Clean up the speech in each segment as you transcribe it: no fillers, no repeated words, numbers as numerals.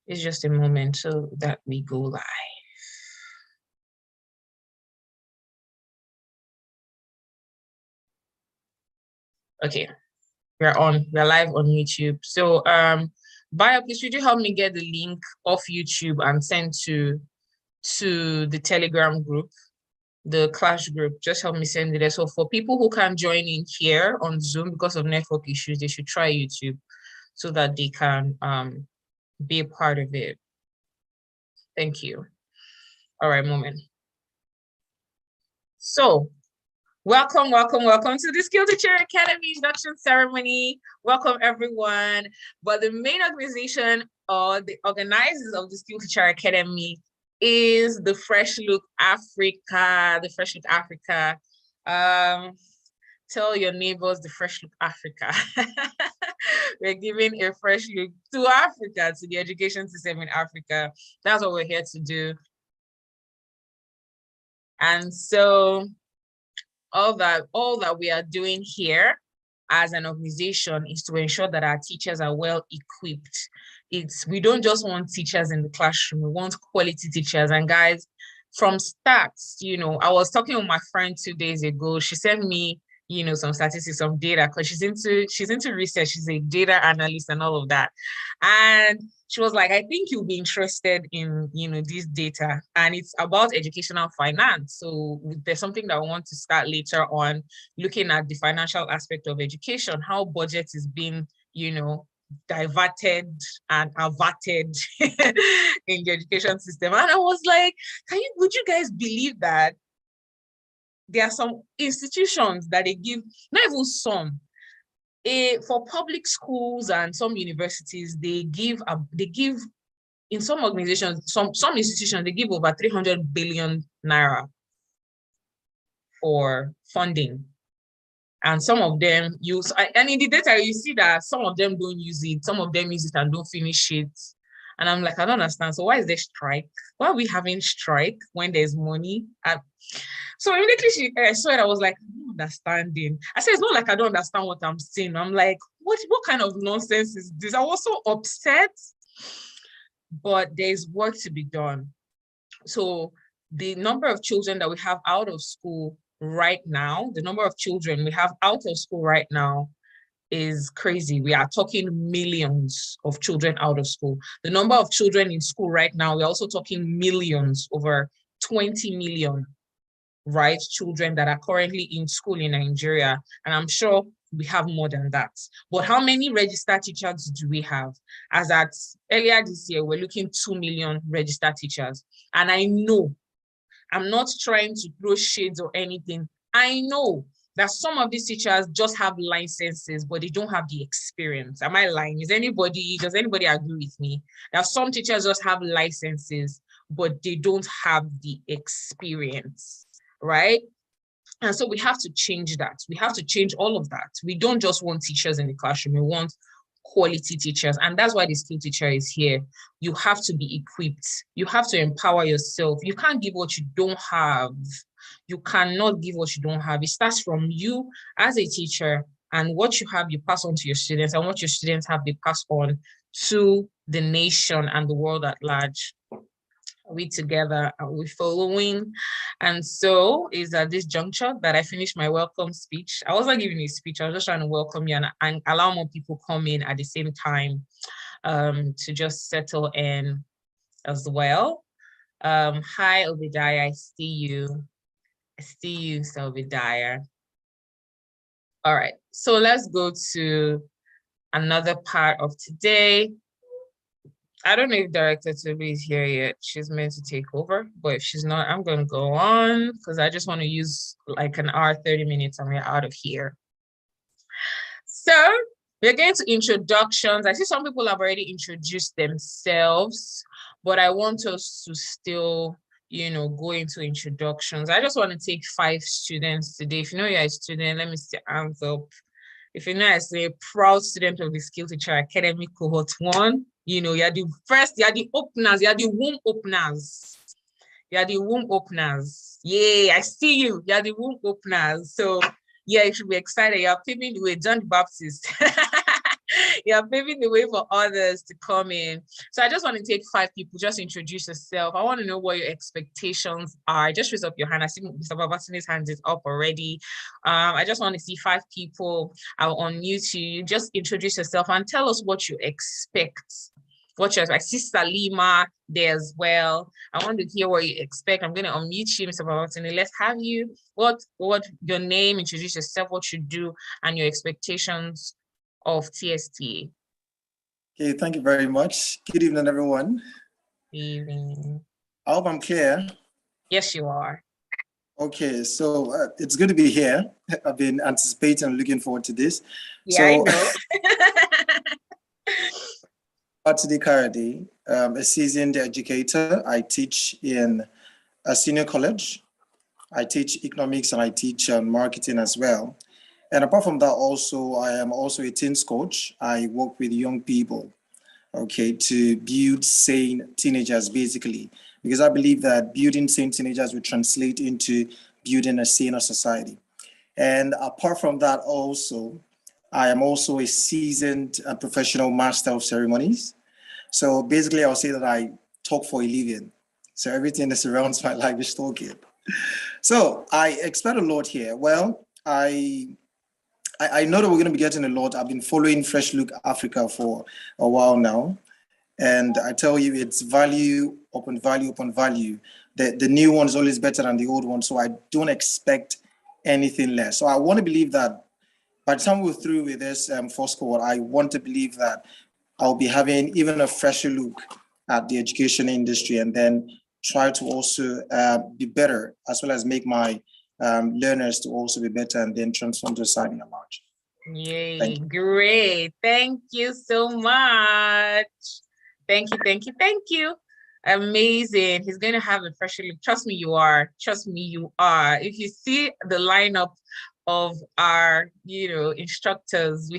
It's just a moment so that we go live. Okay, we're live on YouTube. So Bio, please would you help me get the link off YouTube and send to the Telegram group, the class group. Just help me send it there. So for people who can't join in here on Zoom because of network issues, they should try YouTube so that they can be a part of it. Thank you. All right, moment. So welcome to the Skill Teacher Academy induction ceremony. Welcome everyone. But the main organization or the organizers of the Skill Teacher Academy is the Fresh Look Africa. The Fresh Look Africa. Tell your neighbors the Fresh Look Africa. We're giving a fresh look to Africa, to the education system in Africa. That's what we're here to do. And so all that we are doing here as an organization is to ensure that our teachers are well equipped. We don't just want teachers in the classroom, we want quality teachers. And guys, from stats, I was talking with my friend 2 days ago. She sent me some statistics, some data, because she's into research. She's a data analyst and all of that. And she was like, I think you'll be interested in, this data, and it's about educational finance. So there's something that I want to start later on, looking at the financial aspect of education, how budget is being, diverted and averted in the education system. And I was like, would you guys believe that there are some institutions that they give, not even some, for public schools and some universities, they give in some organizations, some institutions, they give over 300 billion naira for funding. And some of them use, and in the data, you see that some of them don't use it, some of them use it and don't finish it. And I'm like, I don't understand. So why is there strike? Why are we having strike when there's money? So immediately I saw it, I was like, I'm not understanding. I said, it's not like I don't understand what I'm seeing. I'm like, what kind of nonsense is this? I was so upset, but there's work to be done. So the number of children that we have out of school right now, is crazy. We are talking millions of children out of school. The number of children in school right now, we're also talking millions, over 20 million, right? Children that are currently in school in Nigeria. And I'm sure we have more than that. But how many registered teachers do we have? As at earlier this year, we're looking 2 million registered teachers. And I know, I'm not trying to throw shades or anything. I know that some of these teachers just have licenses, but they don't have the experience. Am I lying? Does anybody agree with me? That some teachers just have licenses, but they don't have the experience, right? And so we have to change that. We have to change all of that. We don't just want teachers in the classroom. We want quality teachers. And that's why the skill teacher is here. You have to be equipped. You have to empower yourself. You can't give what you don't have. You cannot give what you don't have. It starts from you as a teacher, and what you have, you pass on to your students, and what your students have, they pass on to the nation and the world at large. Are we together? Are we following? And so is at this juncture that I finished my welcome speech. I wasn't giving a speech. I was just trying to welcome you and allow more people come in at the same time to just settle in as well. Hi, Obadiah. I see you. Obadiah. All right. So let's go to another part of today. I don't know if Director Toby is here yet. She's meant to take over, but if she's not, I'm going to go on because I just want to use like an hour, 30 minutes, and we're out of here. So we're getting to introductions. I see some people have already introduced themselves, but I want us to still, go into introductions. I just want to take 5 students today. If you know you're a student, let me see hands up. If you know I say proud student of the Skill Teacher Academy Cohort 1, you're the first, you're the openers, you're the womb openers. You're the womb openers. Yeah, I see you. You're the womb openers. So yeah, you should be excited. You're paving the way, John the Baptist. You're paving the way for others to come in. So I just want to take 5 people, just introduce yourself. I want to know what your expectations are. Just raise up your hand. I see Mr. Babatini's hand is up already. I just want to see 5 people. I'll unmute you. Just introduce yourself and tell us what you expect. What you expect. Sister Lima there as well. I want to hear what you expect. I'm going to unmute you, Mr. Babatini. Let's have you. What your name, introduce yourself, what you do, and your expectations of TSTA. Okay, thank you very much. Good evening, everyone. Good evening. I hope I'm clear. Yes, you are. Okay, so it's good to be here. I've been anticipating and looking forward to this. Yeah, I know. Batidi Karadi, a seasoned educator. I teach in a senior college. I teach economics and I teach marketing as well. And apart from that, also, I am also a teens coach. I work with young people, okay, to build sane teenagers, basically, because I believe that building sane teenagers will translate into building a saner society. And apart from that, also, I am also a seasoned professional master of ceremonies. So basically, I'll say that I talk for a living. So everything that surrounds my life is talking. So I expect a lot here. Well, I know that we're going to be getting a lot. I've been following Fresh Look Africa for a while now. And I tell you, it's value upon value upon value. The new one is always better than the old one. So I don't expect anything less. So I want to believe that by the time we're through with this first cohort, I want to believe that I'll be having even a fresher look at the education industry and then try to also be better, as well as make my learners to also be better and then transform the society at large. Yay, great. Thank you so much. Thank you, thank you, thank you. Amazing. He's going to have a fresher look. Trust me, you are. Trust me, you are. If you see the lineup of our, instructors,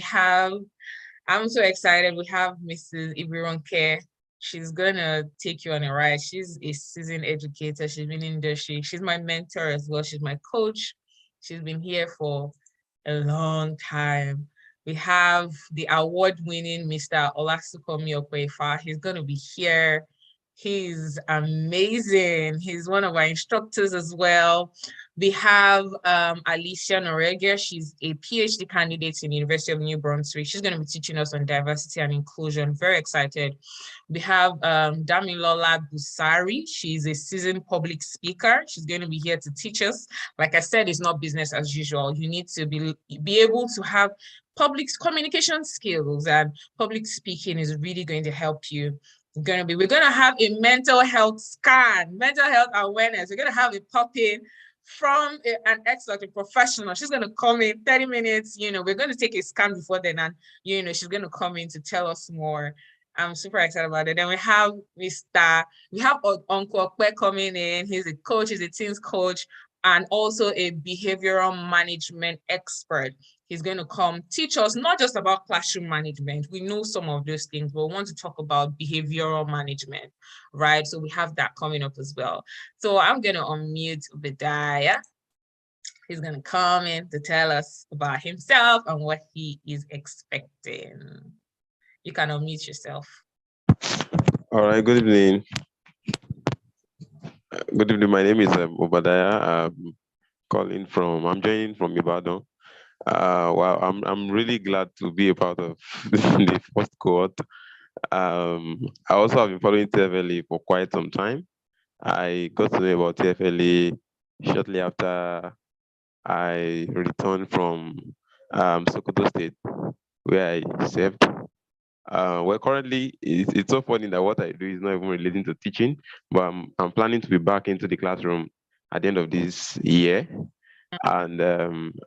I'm so excited. We have Mrs. Ibironke. She's gonna take you on a ride. She's a seasoned educator. She's been in industry. She's my mentor as well. She's my coach. She's been here for a long time. We have the award-winning Mr. Olasukomi Okwefa. He's gonna be here. He's amazing. He's one of our instructors as well. We have Alicia Noregia. She's a PhD candidate in the University of New Brunswick. She's going to be teaching us on diversity and inclusion. Very excited. We have Damilola Busari. She's a seasoned public speaker. She's going to be here to teach us. Like I said, it's not business as usual. You need to be able to have public communication skills, and public speaking is really going to help you. We're gonna have a mental health scan, mental health awareness. We're gonna have it pop in from an expert, a professional. She's gonna come in 30 minutes. We're gonna take a scan before then, and she's gonna come in to tell us more. I'm super excited about it. Then we have Uncle Okwe coming in. He's a coach, he's a teens coach, and also a behavioral management expert. He's going to come teach us not just about classroom management. We know some of those things, but we want to talk about behavioral management, right? So we have that coming up as well. So I'm going to unmute Obadiah. He's going to come in to tell us about himself and what he is expecting. You can unmute yourself. All right, good evening. Good evening, my name is Obadiah. I'm joining from Ibadan. Well, I'm really glad to be a part of the first cohort. I also have been following TFLA for quite some time. I got to know about TFLA shortly after I returned from Sokoto State, where I served. Well, currently, it's so funny that what I do is not even relating to teaching, but I'm planning to be back into the classroom at the end of this year. And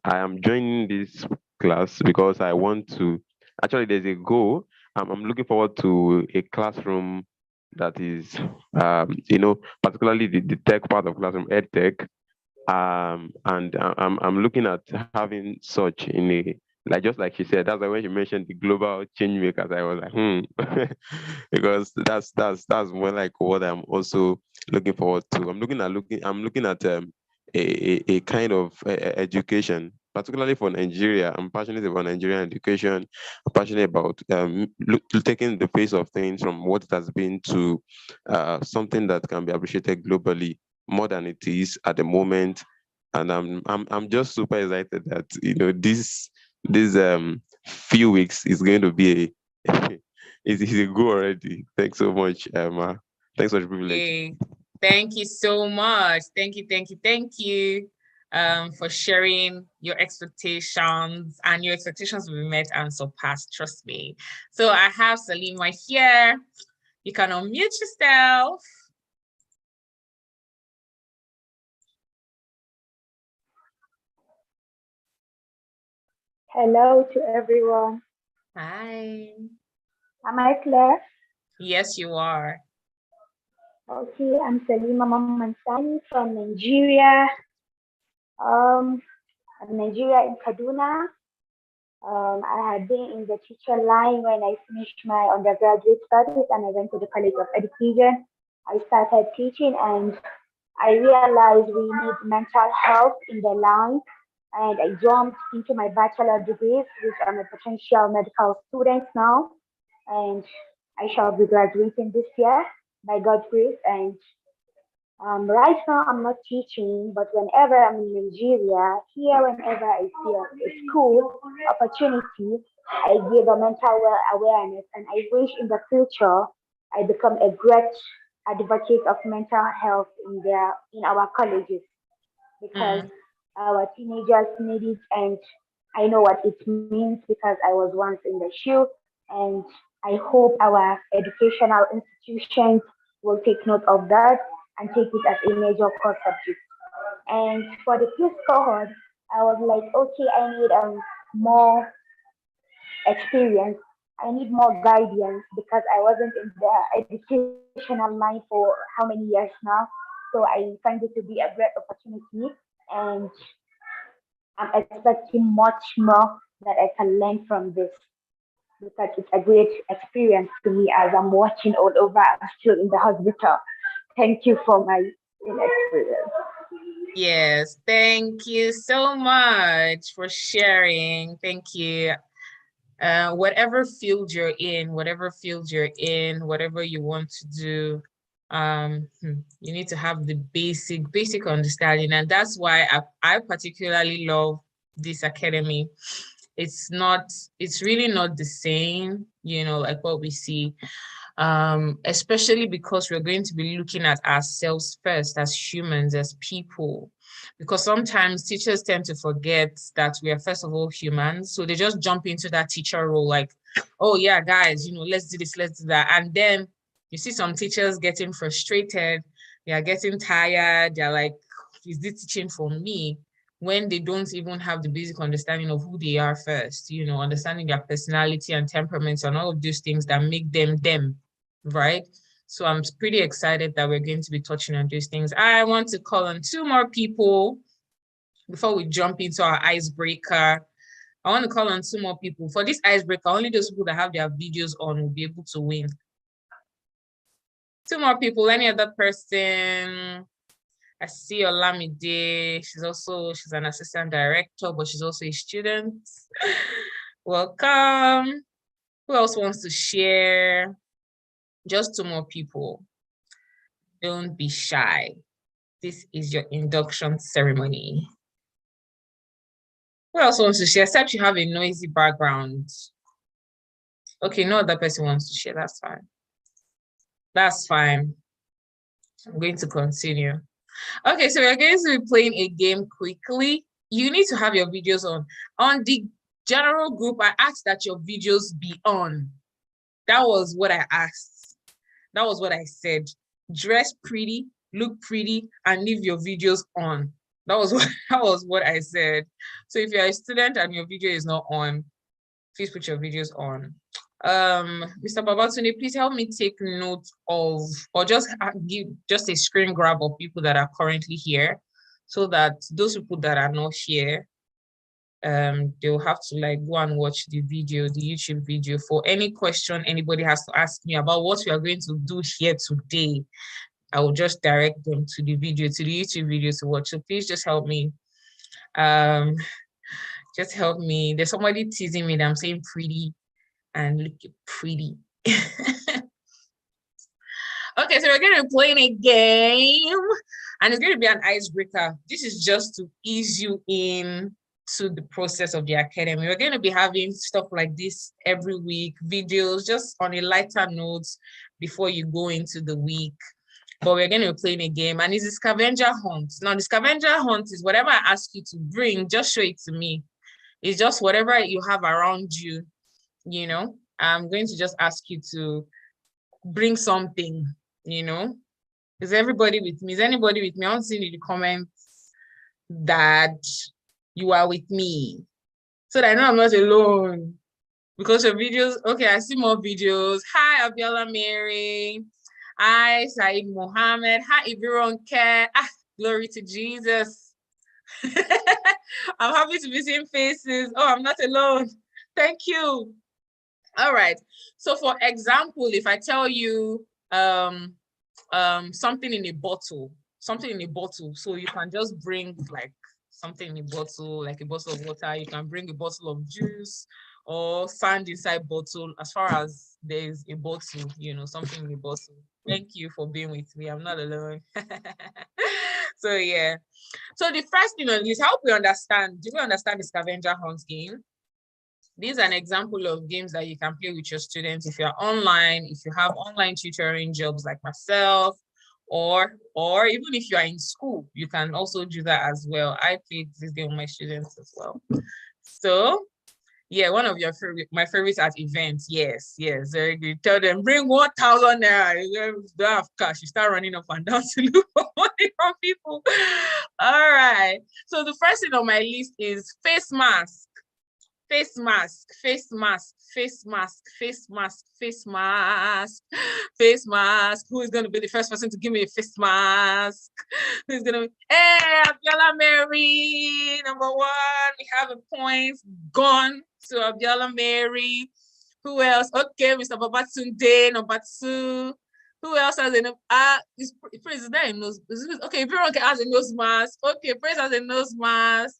I am joining this class because I want to, actually there's a goal. I'm looking forward to a classroom that is, particularly the tech part of classroom, ed tech. And I'm looking at having such in a, just like she said, that's why when she mentioned the global change makers, I was like, because that's more like what I'm also looking forward to. I'm looking at a kind of education particularly for Nigeria. I'm passionate about Nigerian education. I'm passionate about taking the face of things from what it has been to something that can be appreciated globally more than it is at the moment. And I'm just super excited that this few weeks is going to be a it's a go already. Thanks so much, thanks for the privilege. Yay. Thank you so much. Thank you, thank you, thank you for sharing your expectations, and your expectations will be met and surpassed, trust me. So I have Salima here. You can unmute yourself. Hello to everyone. Hi. Am I clear? Yes, you are. Okay, I'm Salima Mamansani from Nigeria. I'm Nigeria in Kaduna. I had been in the teacher line when I finished my undergraduate studies and I went to the College of Education. I started teaching and I realized we need mental health in the line, and I jumped into my bachelor degrees, which I'm a potential medical student now, and I shall be graduating this year by God's grace. And right now, I'm not teaching, but whenever I'm in Nigeria, here, whenever I see a school opportunity, I give a mental awareness, and I wish in the future I become a great advocate of mental health in our colleges, because Mm, our teenagers need it, and I know what it means because I was once in the shoe, and I hope our educational institutions will take note of that and take it as a major core subject. And for the peace cohort, I was like, okay, I need more experience. I need more guidance because I wasn't in the educational line for how many years now. So I find it to be a great opportunity, and I'm expecting much more that I can learn from this, because it's a great experience to me as I'm watching all over. I'm still in the hospital. Thank you for my experience. yes, thank you so much for sharing. Thank you. Whatever field you're in, whatever you want to do, you need to have the basic understanding. And that's why I particularly love this academy. It's really not the same, like what we see, especially because we're going to be looking at ourselves first as humans, as people, because sometimes teachers tend to forget that we are first of all humans. So they just jump into that teacher role like, oh yeah, guys, let's do this, let's do that. And then you see some teachers getting frustrated, they are getting tired, they're like, is this teaching for me? When they don't even have the basic understanding of who they are first, understanding their personality and temperaments and all of those things that make them them, right? So I'm pretty excited that we're going to be touching on those things. I want to call on two more people before we jump into our icebreaker. I want to call on two more people. For this icebreaker, only those people that have their videos on will be able to win. Two more people, any other person? I see Olamide. She's an assistant director, but she's also a student. Welcome. Who else wants to share? Just two more people. Don't be shy. This is your induction ceremony. Who else wants to share? Except you have a noisy background. Okay, no other person wants to share. That's fine. That's fine. I'm going to continue. Okay, so we're going to be playing a game quickly. You need to have your videos on. On the general group, I asked that your videos be on. That was what I asked. That was what I said. Dress pretty, look pretty, and leave your videos on. That was what I said. So if you're a student and your video is not on, please put your videos on. Mr. Babatunde, please help me take note of, or just give just a screen grab of people that are currently here, so that those people that are not here, they'll have to like go and watch the video, the YouTube video. For any question anybody has to ask me about what we are going to do here today, I will just direct them to the video, to the YouTube video to watch. So please just help me. Just help me. There's somebody teasing me that I'm saying pretty and look pretty. Okay, so we're going to be playing a game, and it's going to be an icebreaker. This is just to ease you in to the process of the academy. We're going to be having stuff like this every week, videos just on a lighter note before you go into the week. But we're going to be playing a game, and it's a scavenger hunt. Now, the scavenger hunt is whatever I ask you to bring, just show it to me. It's just whatever you have around you, you know. I'm going to just ask you to bring something, you know. Is everybody with me? Is anybody with me? I want to see in the comments that you are with me, so that I know I'm not alone. Because your videos, okay, I see more videos. Hi, Abiola Mary. Hi, Saeed Mohammed. Hi, Ibironke. Ah, glory to Jesus. I'm happy to be seeing faces. Oh, I'm not alone. Thank you. All right. So for example, if I tell you something in a bottle, so you can just bring like something in a bottle, like a bottle of water. You can bring a bottle of juice or sand inside bottle, as far as there's a bottle, you know, something in a bottle. Thank you for being with me. I'm not alone. So yeah. So the first thing on this, I hope we understand. Do we understand the scavenger hunt game? This is an example of games that you can play with your students if you're online, if you have online tutoring jobs like myself, or even if you are in school, you can also do that as well. I play this game with my students as well. So yeah, one of your my favorites at events. Yes, very good. Tell them bring 1,000 naira. You don't have cash. You start running up and down to look for money from people. All right. So the first thing on my list is face mask. Face mask, face mask, face mask, face mask, face mask, face mask. Who is going to be the first person to give me a face mask? Who's going to be, hey, Abiola Mary, number one. We have a point gone to Abiola Mary. Who else? Okay, Mr. Babatunde, number two. Who else has a Praise, is there a nose? Okay, everyone has a nose mask. Okay, Praise has a nose mask.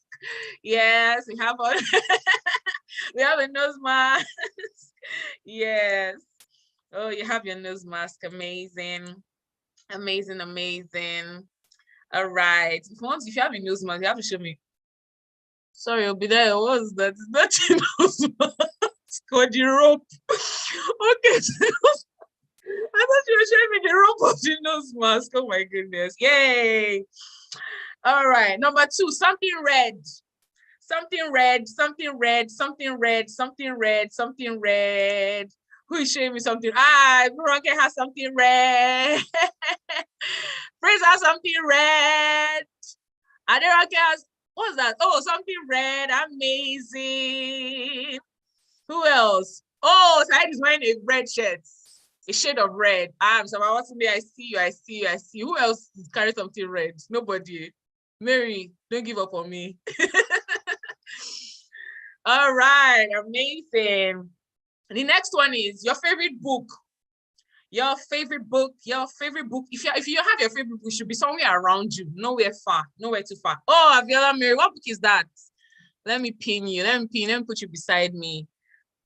Yes, we have one. We have a nose mask. Yes. Oh, you have your nose mask. Amazing. Amazing, amazing. All right. If you have a nose mask, you have to show me. Sorry, I'll be there. What was that? Is that your nose mask or the rope? Okay. I thought you were showing me the rope of the nose mask. Oh my goodness. Yay. All right. Number two, something red. Something red, something red, something red, something red, something red. Who is showing me something? Ah, Veronica has something red. Praise has something red. Aderoke has, what's that? Oh, something red. Amazing. Who else? Oh, Said is wearing a red shirt. A shade of red. So I see you, I see you, I see you. Who else is carrying something red? Nobody. Mary, don't give up on me. All right, amazing. The next one is your favorite book. Your favorite book, your favorite book. If you have your favorite book, it should be somewhere around you, nowhere far, nowhere too far. Oh, Aviola Mary, what book is that? Let me pin you. Let me put you beside me.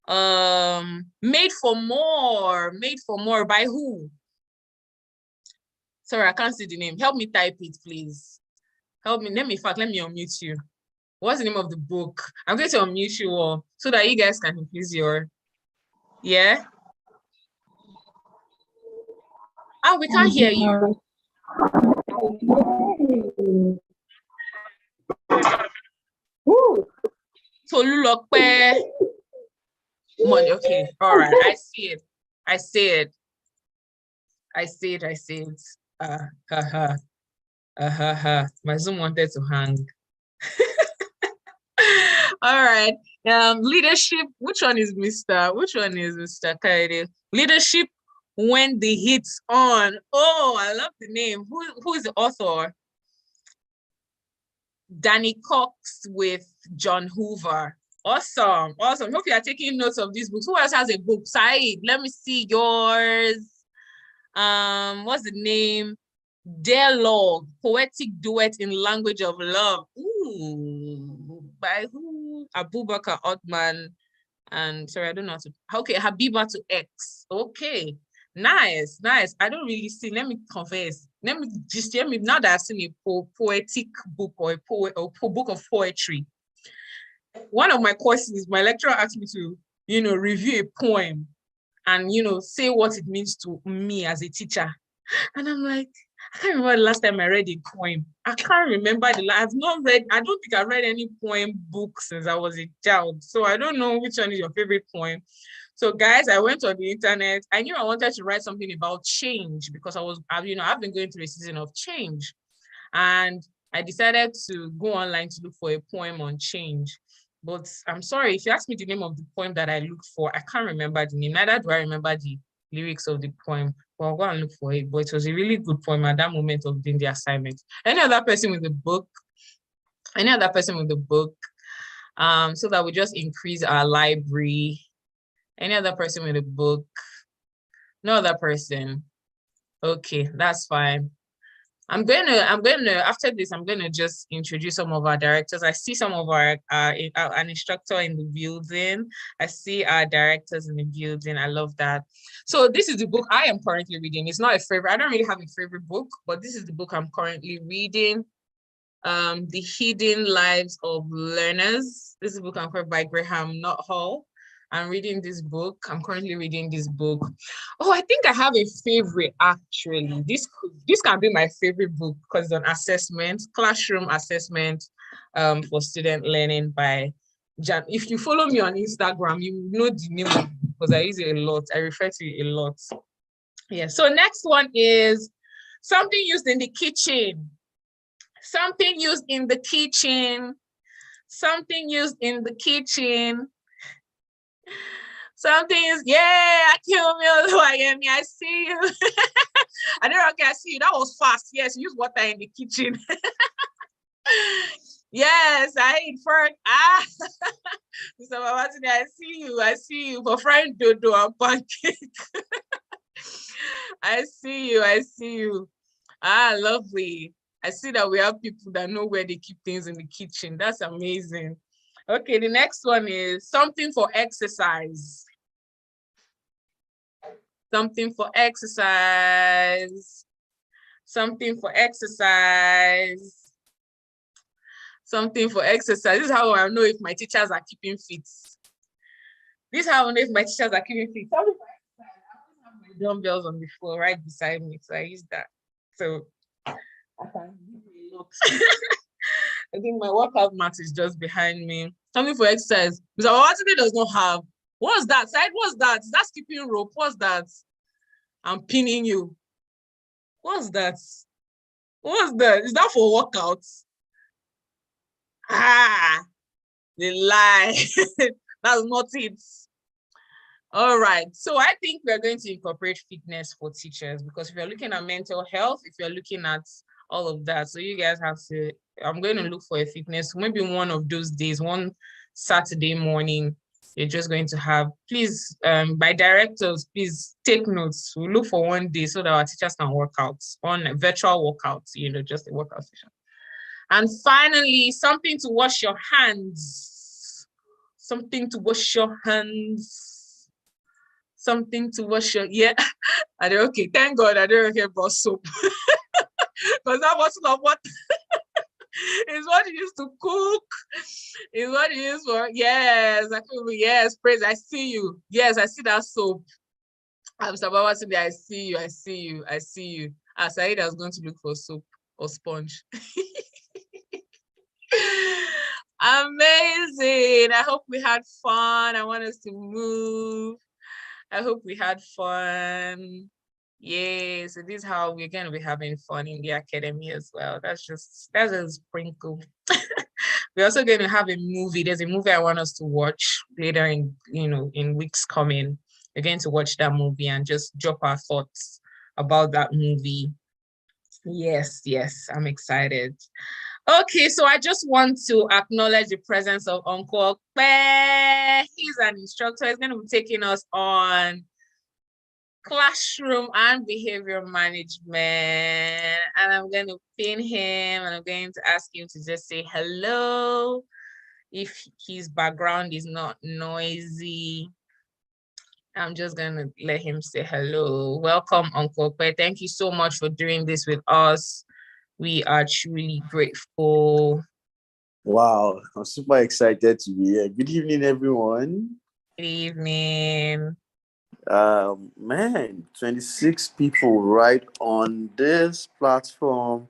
Made for More. Made for More by who? Sorry, I can't see the name. Help me type it, please. Help me. Let me unmute you. What's the name of the book? I'm going to unmute you all so that you guys can increase your, yeah? Oh, we can't hear you. Tolulokpe. Money. Okay. All right. I see it. I see it. My Zoom wanted to hang. All right. Leadership. Which one is Mr. Kaede? Leadership When the Heat's On. Oh, I love the name. Who is the author? Danny Cox with John Hoover. Awesome. Hope you are taking notes of these books. Who else has a book? Saeed, let me see yours. What's the name? Dialogue, Poetic Duet in Language of Love. Ooh, by who? Abubakar Othman, and sorry, I don't know how to, okay, Habiba to X. Okay, nice. I don't really see, let me confess. Let me now that I've seen a poetic book or a book of poetry. One of my courses, my lecturer asked me to, review a poem and, say what it means to me as a teacher. And I'm like, I can't remember the last time I read a poem. I can't remember I've not read, I don't think I've read any poem book since I was a child. So I don't know which one is your favorite poem. So guys, I went on the internet. I knew I wanted to write something about change because I've been going through a season of change. And I decided to go online to look for a poem on change. But I'm sorry, if you ask me the name of the poem that I looked for, I can't remember the name. Neither do I remember the lyrics of the poem. But I'll go and look for it. But it was a really good poem at that moment of doing the assignment. Any other person with the book? Any other person with the book? So that we just increase our library. Any other person with a book? No other person. Okay, that's fine. I'm gonna after this, I'm gonna just introduce some of our directors. I see some of our an instructor in the building. I see our directors in the building. I love that. So this is the book I am currently reading. It's not a favorite. I don't really have a favorite book, but this is the book I'm currently reading. The Hidden Lives of Learners. This is a book I'm read by Graham Nuthall. I'm reading this book. I'm currently reading this book. Oh, I think I have a favorite actually. This can be my favorite book because it's an assessment, classroom assessment for student learning by Jan. If you follow me on Instagram, you know the name of it because I use it a lot. I refer to it a lot. Yeah. So next one is something used in the kitchen. Something used in the kitchen. Something used in the kitchen. Something is, yeah, kill me, I see you. I don't know, okay, I see you. That was fast. Yes, use water in the kitchen. Yes, I ate first. Mr. Babatune, I see you for frying dodo and pancake. I see you. Lovely. I see that we have people that know where they keep things in the kitchen. That's amazing. Okay, the next one is something for exercise. Something for exercise. Something for exercise. Something for exercise. This is how I know if my teachers are keeping fit. This is how I know if my teachers are keeping fit. Something for exercise. I always have my dumbbells on the floor right beside me, so I use that. So I can give you a look. I think my workout mat is just behind me. Something for exercise. Mr. Babatune does not have. What's that? Side, what's that? Is that skipping rope? What's that? I'm pinning you. What's that? What's that? Is that for workouts? The lie. That's not it. All right. So I think we're going to incorporate fitness for teachers because if you're looking at mental health, if you're looking at all of that, so you guys have to, I'm going to look for a fitness, maybe one of those days, one Saturday morning, you're just going to have, please, by directors, please take notes. We'll look for one day so that our teachers can work out on a virtual workouts, just a workout session. And finally, something to wash your hands. Something to wash your hands. Something to wash your, yeah. Okay, thank God I don't hear about soap. Because that bottle of water is what you used to cook. Is what you use for, yes, yes, praise, I see you. Yes, I see that soap. I'm Sabawa today, I see you. Said I was going to look for soap or sponge. Amazing. I hope we had fun. I want us to move. I hope we had fun. Yeah, so this is how we're going to be having fun in the academy as well. That's just a sprinkle. We're also going to have a movie. There's a movie I want us to watch later in weeks coming. We're going to watch that movie and just drop our thoughts about that movie. Yes, I'm excited. Okay, so I just want to acknowledge the presence of Uncle Okpe. He's an instructor. He's going to be taking us on classroom and behavior management. And I'm going to pin him and I'm going to ask him to just say hello. if his background is not noisy. I'm just gonna let him say hello. Welcome, Uncle Pe. Thank you so much for doing this with us. We are truly grateful. Wow, I'm super excited to be here. Good evening, everyone. Good evening. Man, 26 people right on this platform.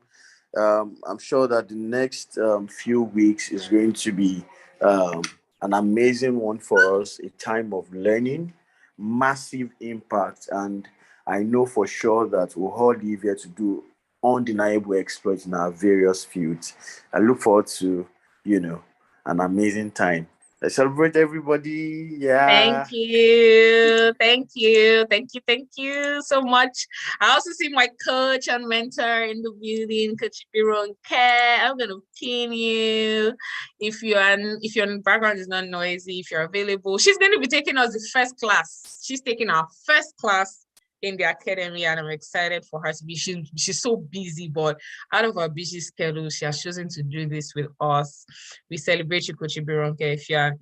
I'm sure that the next few weeks is going to be an amazing one for us, a time of learning, massive impact, and I know for sure that we'll all live here to do undeniable exploits in our various fields. I look forward to, an amazing time. Let's celebrate everybody. Yeah. Thank you. Thank you. Thank you. Thank you so much. I also see my coach and mentor in the building, Coach Bironke. I'm gonna pin you. If your background is not noisy, if you're available, she's going to be taking us the first class. She's taking our first class in the academy, and I'm excited for her to be. She's so busy, but out of her busy schedule, she has chosen to do this with us. We celebrate you, Coach Bironke. If you are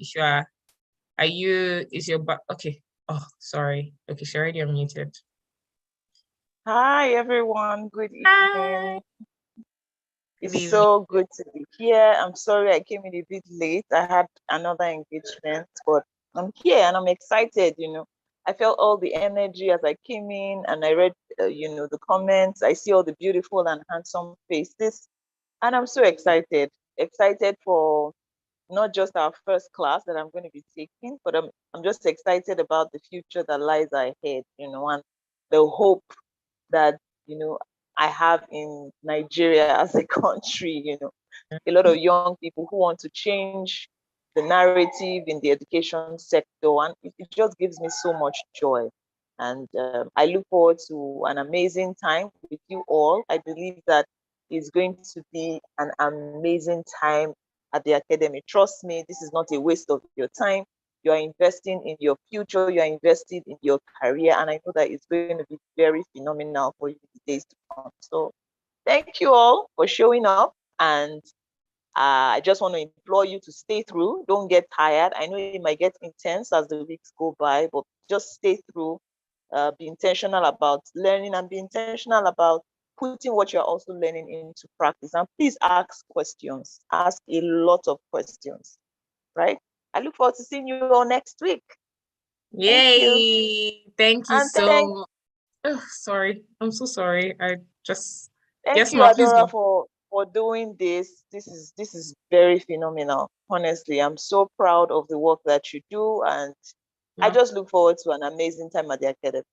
is your back? Okay. Oh, sorry. Okay, she already unmuted. Hi, everyone. Good evening. Hi. It's so good to be here. I'm sorry I came in a bit late. I had another engagement, but I'm here and I'm excited. I felt all the energy as I came in and I read, the comments. I see all the beautiful and handsome faces, and I'm so excited. Excited for not just our first class that I'm going to be taking, but I'm just excited about the future that lies ahead. And the hope that I have in Nigeria as a country. A lot of young people who want to change the narrative in the education sector, and it just gives me so much joy. And I look forward to an amazing time with you all. I believe that it's going to be an amazing time at the academy. Trust me, this is not a waste of your time. You are investing in your future, you are invested in your career, and I know that it's going to be very phenomenal for you in the days to come. So thank you all for showing up, and I just want to implore you to stay through. Don't get tired. I know it might get intense as the weeks go by, but just stay through. Be intentional about learning and be intentional about putting what you're also learning into practice. And please ask questions. Ask a lot of questions, right? I look forward to seeing you all next week. Yay! Thank you And so much. Oh, sorry. I'm so sorry. I just thank you, Adora, for doing this. This is very phenomenal. Honestly, I'm so proud of the work that you do, and I just look forward to an amazing time at the academy.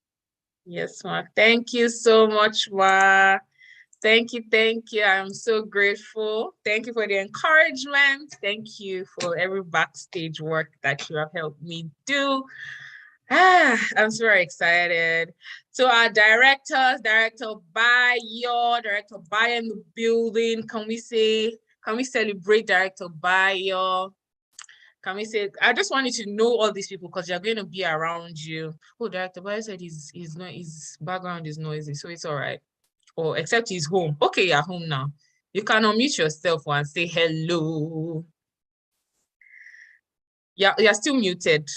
Yes, Ma. Thank you so much, Ma. Thank you. I'm so grateful. Thank you for the encouragement. Thank you for every backstage work that you have helped me do. I'm very excited. So our director Bayo in the building. Can we celebrate Director Bayo? Can we say, I just want you to know all these people because they're going to be around you. Oh, Director Bayo said his background is noisy, so it's all right. Or except he's home. Okay, you're home now. You can unmute yourself and say hello. Yeah, you're still muted.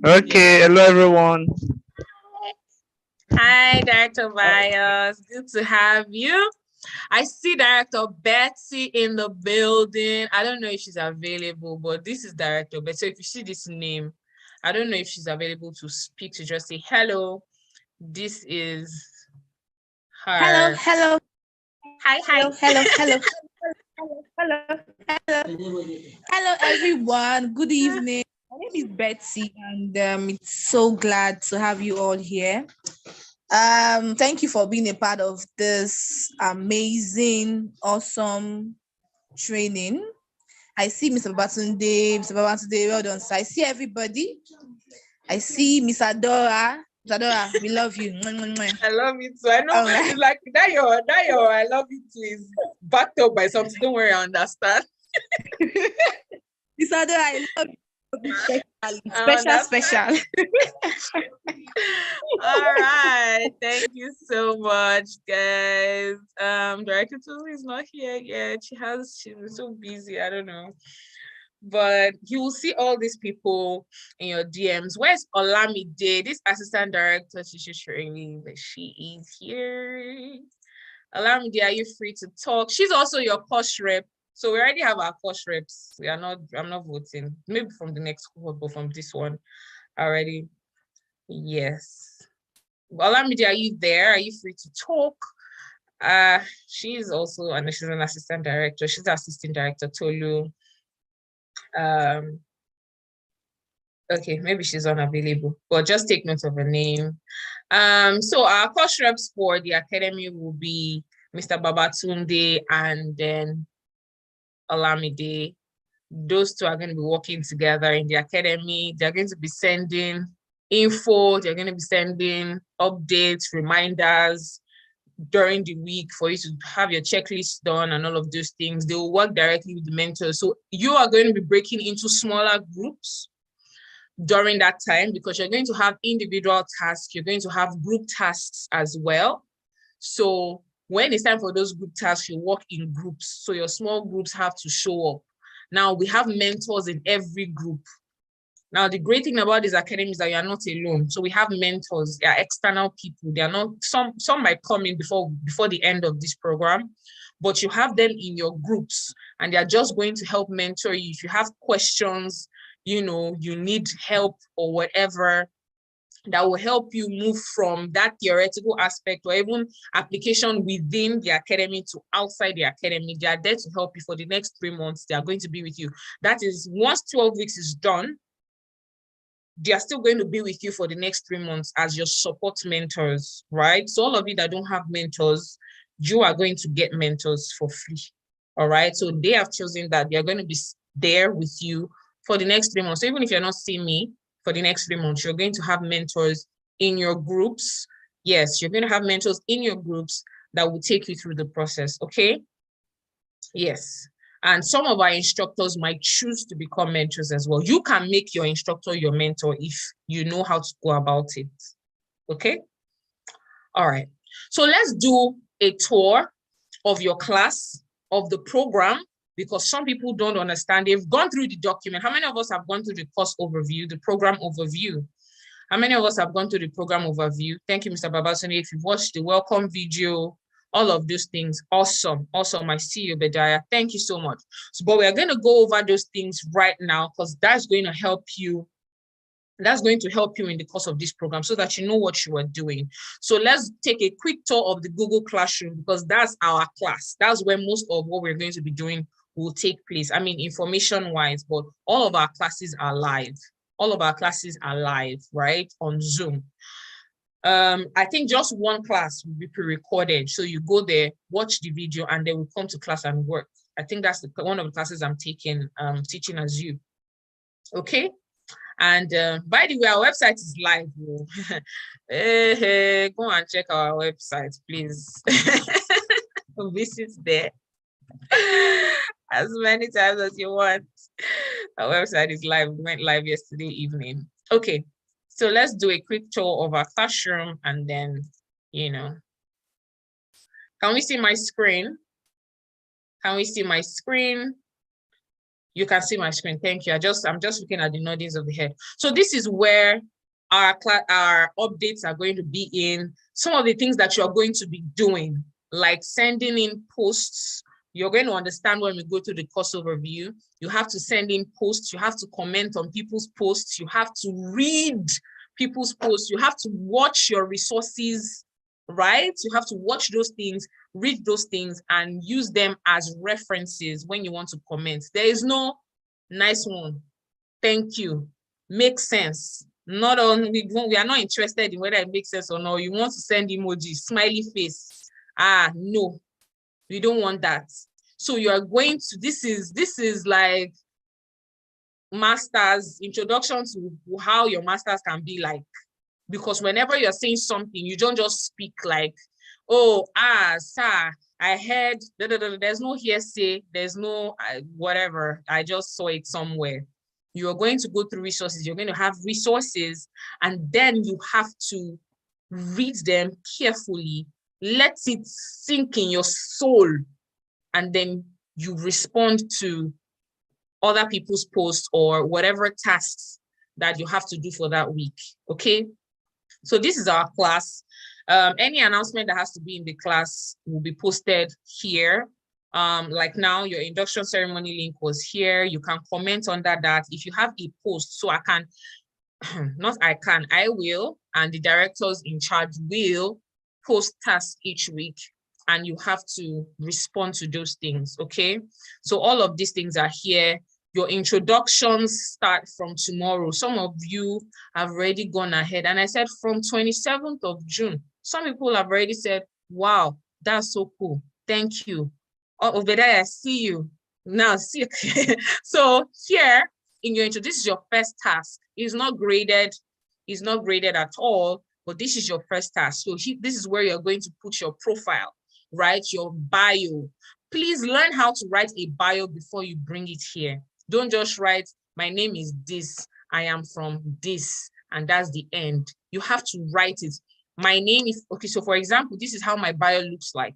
Okay, hello everyone. Hi, Director Bios. Good to have you. I see Director Betsy in the building. I don't know if she's available, but this is Director Betsy. So if you see this name, I don't know if she's available to speak, to just say hello. This is her. Hello. Hi. Hello, everyone. Good evening. My name is Betsy, and it's so glad to have you all here. Thank you for being a part of this amazing, awesome training. I see Mr. Babatunde, well done. So I see everybody. I see Miss Adora. Miss Adora, we love you. I love you too. I know it's like that your I love you too is backed up by something. Don't worry, I understand. Miss Adora, I love you. Special. All right, thank you so much, guys. Director Tulu is not here yet. She's so busy. I don't know, But you will see all these people in your DMs. Where's Olamide, this assistant director? She is here. Olamide, are you free to talk? She's also your course rep. So we already have our course reps. I'm not voting. Maybe from the next cohort, but from this one already. Yes. Olamide, are you there? Are you free to talk? She's also she's an assistant director. She's the assistant director, Tolu. Okay, maybe she's unavailable, but just take note of her name. So our course reps for the academy will be Mr. Babatunde and then Olamide. Those two are going to be working together in the academy. They're going to be sending info, they're going to be sending updates, reminders during the week for you to have your checklist done and all of those things. They will work directly with the mentors. So you are going to be breaking into smaller groups during that time because you're going to have individual tasks, you're going to have group tasks as well. So when it's time for those group tasks, you work in groups. So your small groups have to show up. Now we have mentors in every group. Now, the great thing about this academy is that you are not alone. So we have mentors, they are external people. They are not, some might come in before the end of this program, but you have them in your groups and they are just going to help mentor you. If you have questions, you know, you need help or whatever, that will help you move from that theoretical aspect or even application within the academy to outside the academy. They are there to help you for the next 3 months. They are going to be with you. That is, once 12 weeks is done, they are still going to be with you for the next 3 months as your support mentors, right? So all of you that don't have mentors, you are going to get mentors for free, all right? So they have chosen that they are going to be there with you for the next 3 months. So even if you're not seeing me for the next 3 months, you're going to have mentors in your groups. Yes, you're going to have mentors in your groups that will take you through the process, okay? Yes. And some of our instructors might choose to become mentors as well. You can make your instructor your mentor if you know how to go about it. Okay? All right. So let's do a tour of your class, of the program, because some people don't understand. They've gone through the document. How many of us have gone through the course overview, the program overview? How many of us have gone through the program overview? Thank you, Mr. Babasuni. If you've watched the welcome video, all of those things, awesome. Awesome. I see you, Bedaya. Thank you so much. So, but we're going to go over those things right now because that's going to help you. That's going to help you in the course of this program so that you know what you are doing. So let's take a quick tour of the Google Classroom because that's our class. That's where most of what we're going to be doing will take place. I mean, information-wise, but all of our classes are live. All of our classes are live, right, on Zoom. I think just one class will be pre-recorded. So you go there, watch the video, and then we'll come to class and work. I think that's one of the classes I'm taking, teaching as you. Okay. And by the way, our website is live. Hey, go and check our website, please. Visit there as many times as you want. Our website is live. We went live yesterday evening. Okay. So let's do a quick tour of our classroom and then, you know. Can we see my screen? Can we see my screen? You can see my screen. Thank you. I'm just looking at the noddings of the head. So this is where our updates are going to be in. Some of the things that you're going to be doing, like sending in posts. You're going to understand when we go to the course overview. You have to send in posts. You have to comment on people's posts. You have to read people's posts. You have to watch your resources, right? You have to watch those things, read those things, and use them as references when you want to comment. There is no nice one. Thank you. Makes sense. Not only we are not interested in whether it makes sense or not. You want to send emojis, smiley face. No. We don't want that. So you are going to, this is like master's introduction to how your master's can be like. Because whenever you're saying something, you don't just speak like, oh, sir, I heard, there's no hearsay, there's no whatever, I just saw it somewhere. You're going to go through resources, you're going to have resources, and then you have to read them carefully, let it sink in your soul, and then you respond to other people's posts or whatever tasks that you have to do for that week, okay? So this is our class. Any announcement that has to be in the class will be posted here. Like now, your induction ceremony link was here. You can comment under that. If you have a post, so I can, I will, and the directors in charge will post tasks each week, and you have to respond to those things, okay? So all of these things are here. Your introductions start from tomorrow. Some of you have already gone ahead. And I said from 27th of June, some people have already said, wow, that's so cool. Thank you. Oh, over there, I see you. Now, see. So here in your intro, this is your first task. It's not graded. It's not graded at all, but this is your first task. So this is where you're going to put your profile, right? Your bio. Please learn how to write a bio before you bring it here. Don't just write, my name is this, I am from this, and that's the end. You have to write it. My name is, okay, so for example, this is how my bio looks like.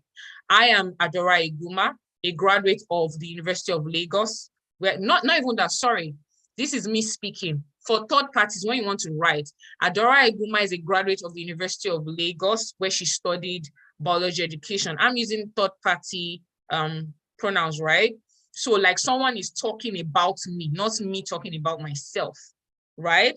I am Adora Eguma, a graduate of the University of Lagos. Not even that, sorry. This is me speaking. For third parties, when you want to write, Adora Eguma is a graduate of the University of Lagos, where she studied biology education. I'm using third party pronouns, right? So like someone is talking about me, not me talking about myself, right?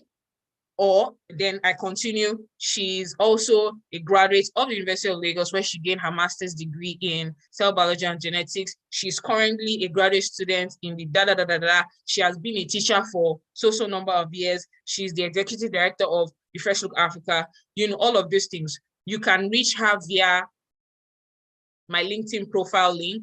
Or then I continue, she's also a graduate of the University of Lagos, where she gained her master's degree in cell biology and genetics. She's currently a graduate student in the da-da-da-da-da. She has been a teacher for so number of years. She's the executive director of the Fresh Look Africa. You know, all of these things. You can reach her via my LinkedIn profile link,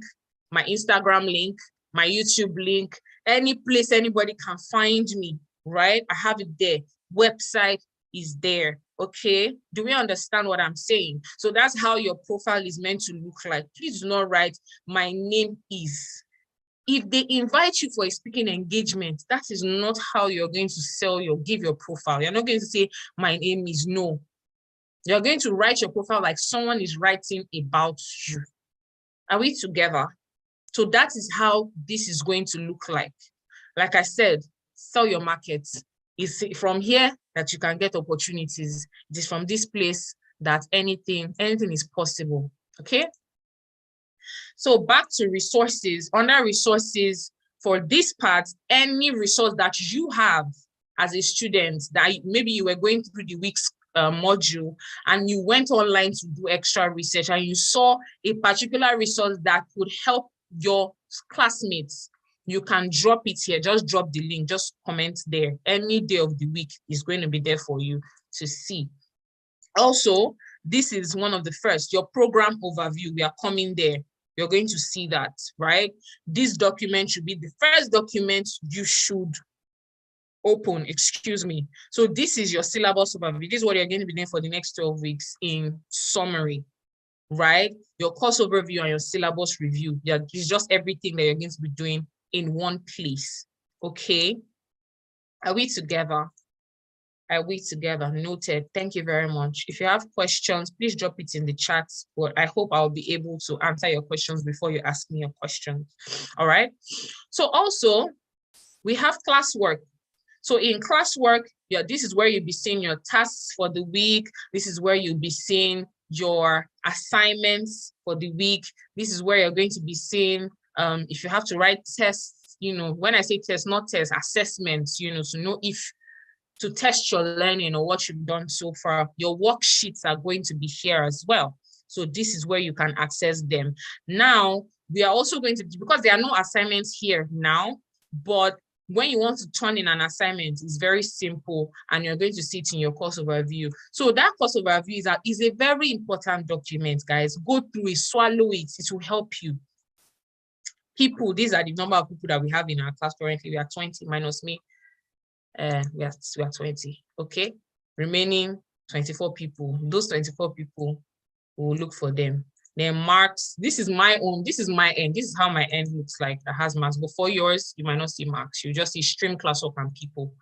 my Instagram link, my YouTube link, any place anybody can find me, right? I have it there. Website is there, okay? Do we understand what I'm saying? So that's how your profile is meant to look like. Please do not write, my name is. If they invite you for a speaking engagement, that is not how you're going to give your profile. You're not going to say, my name is, no. You're going to write your profile like someone is writing about you. Are we together? So that is how this is going to look like. Like I said, sell your market. It's from here that you can get opportunities. It is from this place that anything is possible, okay? So back to resources. Under resources, for this part, any resource that you have as a student, that maybe you were going through the week's module and you went online to do extra research and you saw a particular resource that could help your classmates, you can drop it here. Just drop the link, just comment there. Any day of the week is going to be there for you to see. Also, this is one of the first, your program overview. We are coming there. You're going to see that, right? This document should be the first document you should open, excuse me. So this is your syllabus overview. This is what you're going to be doing for the next 12 weeks in summary, right? Your course overview and your syllabus review. Yeah, it's just everything that you're going to be doing in one place, okay? Are we together? Are we together? Noted. Thank you very much. If you have questions, please drop it in the chat, but I hope I'll be able to answer your questions before you ask me your questions, all right? So also, we have classwork. So in classwork, yeah, this is where you'll be seeing your tasks for the week. This is where you'll be seeing your assignments for the week. This is where you're going to be seeing if you have to write tests, you know, when I say tests, not tests, assessments, you know, to know if to test your learning or what you've done so far. Your worksheets are going to be here as well. So this is where you can access them. Now, we are also going to, because there are no assignments here now, but when you want to turn in an assignment, it's very simple and you're going to see it in your course overview. So that course overview is a very important document, guys. Go through it, swallow it, it will help you. People, these are the number of people that we have in our class currently. We are 20 minus me. We are 20, okay? Remaining 24 people. Those 24 people, we will look for them. Then marks, this is my own, this is my end. This is how my end looks like. That has marks. But for yours, you might not see marks. You just see stream, class up, and people.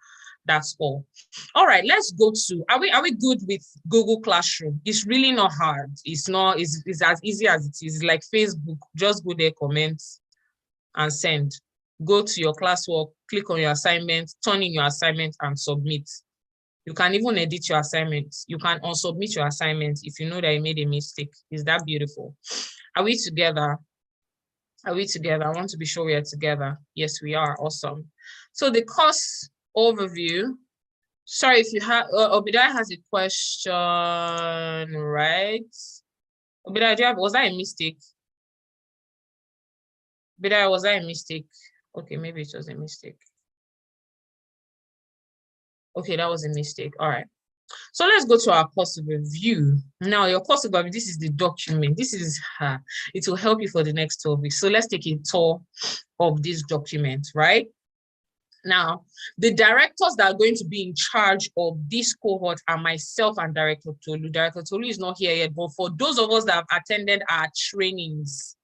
That's all. All right, let's go to, are we good with Google Classroom? It's really not hard. It's not, it's as easy as it is. It's like Facebook. Just go there, comment, and send. go to your classwork, click on your assignment, turn in your assignment and submit. You can even edit your assignments. You can unsubmit your assignments if you know that you made a mistake. Is that beautiful? Are we together? Are we together? I want to be sure we are together. Yes, we are. Awesome. So the course overview. Sorry if you have, Obadiah has a question, right? Obadiah, was that a mistake? Obadiah, was that a mistake? Okay, maybe it was a mistake. Okay, that was a mistake. All right. So let's go to our course overview. Now, your course overview, this is the document. This is, it will help you for the next 12 weeks. So let's take a tour of this document, right? Now, the directors that are going to be in charge of this cohort are myself and Director Tolu. Director Tolu is not here yet, but for those of us that have attended our trainings,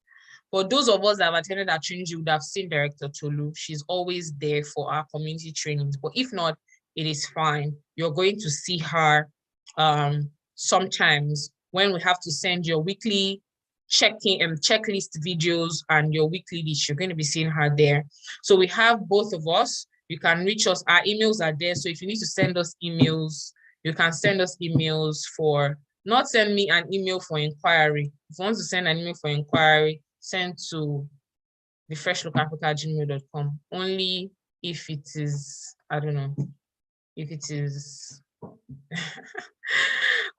for those of us that have attended our trainings, you would have seen Director Tolu. She's always there for our community trainings. But if not, it is fine. You're going to see her sometimes when we have to send your weekly checklist videos and your weekly list. You're going to be seeing her there. So we have both of us. You can reach us. Our emails are there. So if you need to send us emails, you can send us emails for, not send me an email for inquiry. If you want to send an email for inquiry, send to thefreshlookafrica@gmail.com. Only if it is, I don't know, if it is.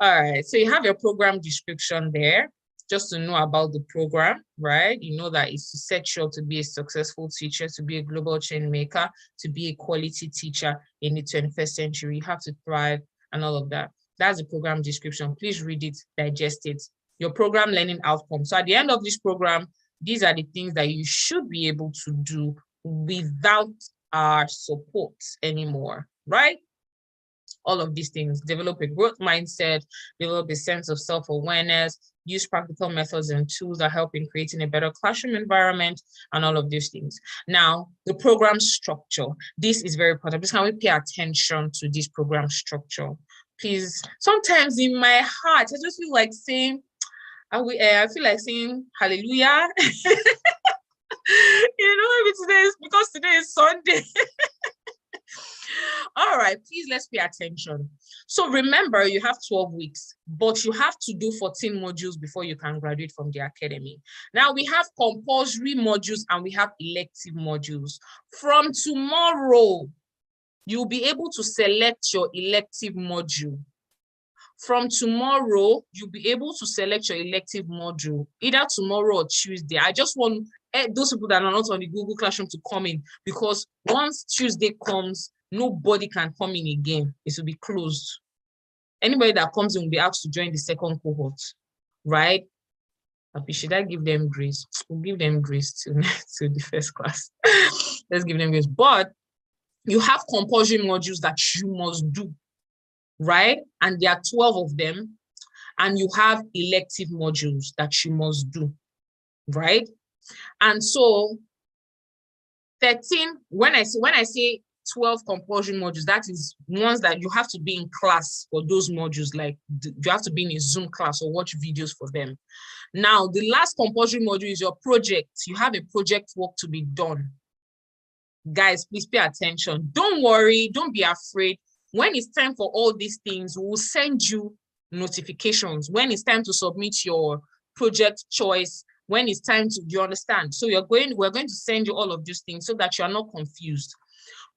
All right, so you have your program description there, just to know about the program, right? You know that it's to set you up to be a successful teacher, to be a global change maker, to be a quality teacher in the 21st century. You have to thrive and all of that. That's the program description. Please read it, digest it. Your program learning outcome. So at the end of this program, these are the things that you should be able to do without our support anymore, right? All of these things: develop a growth mindset, develop a sense of self-awareness, use practical methods and tools that help in creating a better classroom environment, and all of these things. Now, the program structure. This is very important. Please can we pay attention to this program structure? Please, sometimes in my heart, I just feel like saying, I feel like saying hallelujah. You know, maybe today is because today is Sunday. All right, please, let's pay attention. So remember, you have 12 weeks, but you have to do 14 modules before you can graduate from the academy. Now, we have compulsory modules and we have elective modules. From tomorrow, you'll be able to select your elective module. From tomorrow, you'll be able to select your elective module, either tomorrow or Tuesday. I just want those people that are not on the Google Classroom to come in, because once Tuesday comes, nobody can come in again. It will be closed. Anybody that comes in will be asked to join the second cohort, right? Should I give them grace? We'll give them grace to the first class. Let's give them grace. But you have compulsory modules that you must do, right? And there are 12 of them. And you have elective modules that you must do, right? And so 13, when I say 12 compulsory modules, that is ones that you have to be in class for those modules, like you have to be in a Zoom class or watch videos for them. Now, the last compulsory module is your project. You have a project work to be done. Guys, please pay attention. Don't worry, don't be afraid. When it's time for all these things, we'll send you notifications. When it's time to submit your project choice, when it's time to, you understand? So we're going to send you all of these things so that you are not confused.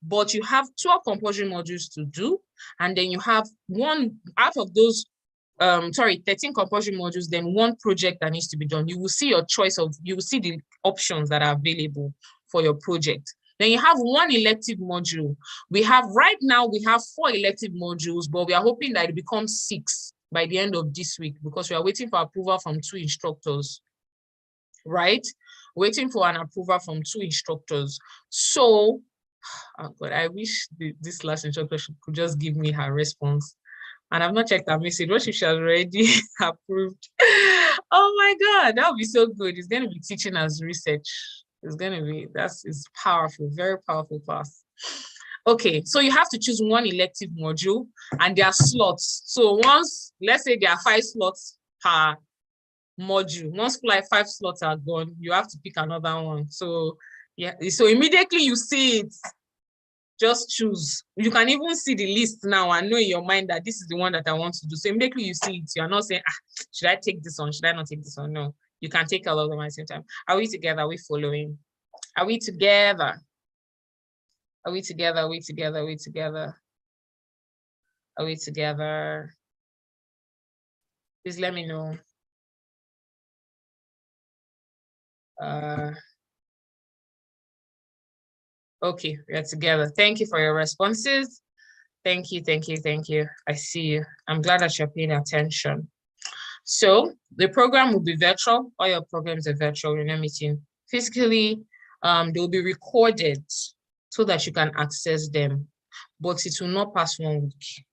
But you have 12 compulsory modules to do, and then you have one out of those 13 compulsory modules, then one project that needs to be done. You will see your choice of, you will see the options that are available for your project. Then you have one elective module. Right now, we have 4 elective modules, but we are hoping that it becomes 6 by the end of this week, because we are waiting for approval from 2 instructors, right? Waiting for an approval from 2 instructors. So, oh God, I wish this last instructor could just give me her response. And I've not checked her message. What if she has already approved? Oh my God, that would be so good. It's going to be teaching as research. It's going to be, it's powerful, very powerful class. Okay, so you have to choose one elective module, and there are slots. So once, let's say there are 5 slots per module. Once 5 slots are gone, you have to pick another one. So Yeah, so immediately you see it, just choose. You can even see the list now and know in your mind that this is the one that I want to do. So immediately you see it, you're not saying, should I take this one? Should I not take this one? No, you can take all of them at the same time. Are we together? Are we following? Are we together? Are we together? Are we together? Are we together? Are we together? Please let me know. Okay, we are together. Thank you for your responses. Thank you, thank you, thank you. I see you. I'm glad that you're paying attention. So the program will be virtual. All your programs are virtual. We're not meeting physically. They will be recorded so that you can access them, but it will not pass 1 week.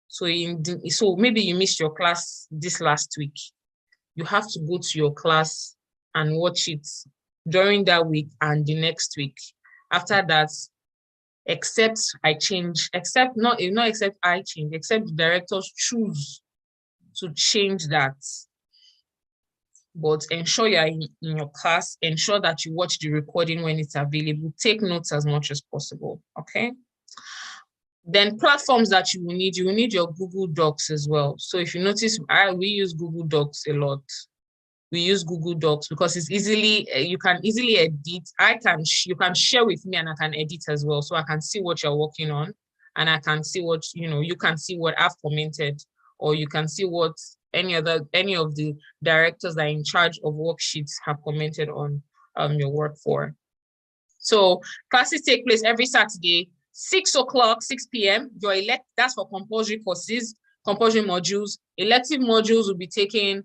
So maybe you missed your class this last week. You have to go to your class and watch it during that week and the next week. After that, except I change, except the directors choose to change that. But ensure you're in your class, ensure that you watch the recording when it's available. Take notes as much as possible, okay? Then platforms that you will need your Google Docs as well. So if you notice, we use Google Docs a lot. We use Google Docs because it's easily, you can easily edit. You can share with me and I can edit as well. So I can see what you're working on and I can see what, you can see what I've commented, or you can see what any of the directors that are in charge of worksheets have commented on your work for. So classes take place every Saturday, 6 o'clock, 6 p.m. That's for compulsory courses, compulsory modules. Elective modules will be taken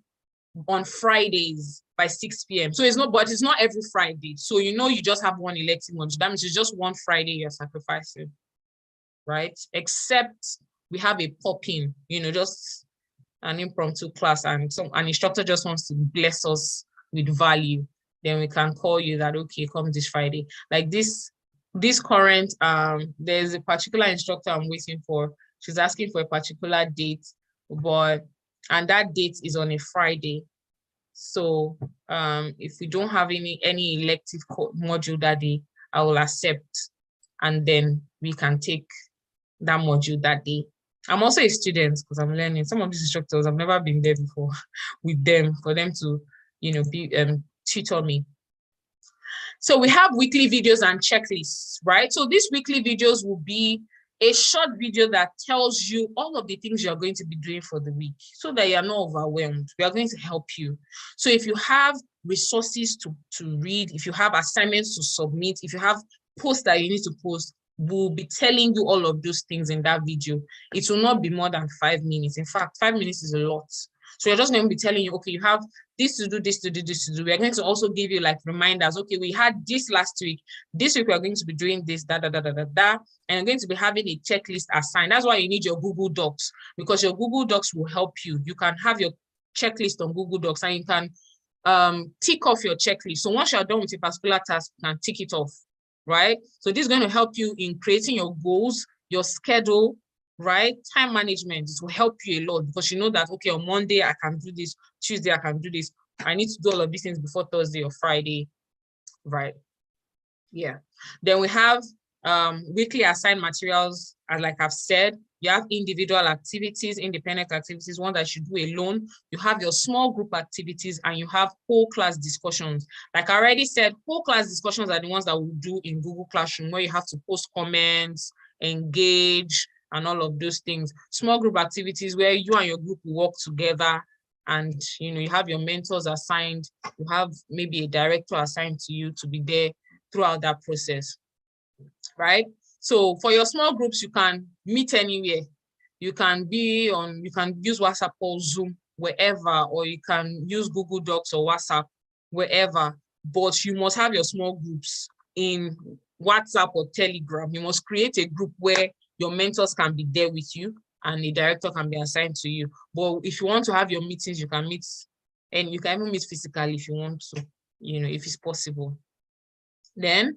on Fridays by 6 p.m. So it's not every Friday. So you just have one elective module. That means it's just one Friday you're sacrificing, right? Except we have a pop-in, just an impromptu class and an instructor just wants to bless us with value. Then we can call you that, okay, come this Friday. Like this current, there's a particular instructor I'm waiting for. She's asking for a particular date, and that date is on a Friday. So if we don't have any elective module that day, I will accept, and then we can take that module that day. I'm also a student because I'm learning. Some of these instructors, I've never been there before with them, for them to, tutor me. So we have weekly videos and checklists, right? So these weekly videos will be a short video that tells you all of the things you're going to be doing for the week so that you're not overwhelmed. We are going to help you. So if you have resources to read, if you have assignments to submit, if you have posts that you need to post, we'll be telling you all of those things in that video. It will not be more than 5 minutes. In fact, 5 minutes is a lot. So you're just going to be telling you, okay, you have this to do, this to do, this to do. We're going to also give you like reminders. Okay, we had this last week. This week we're going to be doing this, and you're going to be having a checklist assigned. That's why you need your Google Docs, because your Google Docs will help you. You can have your checklist on Google Docs and you can tick off your checklist. So once you're done with a particular task, you can tick it off, right? So this is going to help you in creating your goals, your schedule, right? Time management. It will help you a lot because you know that, okay, on Monday I can do this, Tuesday I can do this. I need to do all of these things before Thursday or Friday, right? Yeah. Then we have weekly assigned materials, and like I've said, you have individual activities, independent activities, one that you do alone. You have your small group activities, and you have whole class discussions. Like I already said, whole class discussions are the ones that we do in Google Classroom, where you have to post comments, engage, and all of those things. Small group activities where you and your group will work together, and you have your mentors assigned. You have maybe a director assigned to you to be there throughout that process, right? So for your small groups, you can meet anywhere. You can use WhatsApp or Zoom, wherever, or you can use Google Docs or WhatsApp, wherever. But you must have your small groups in WhatsApp or Telegram. You must create a group where your mentors can be there with you and a director can be assigned to you. But if you want to have your meetings, you can meet, and you can even meet physically if you want to, if it's possible. Then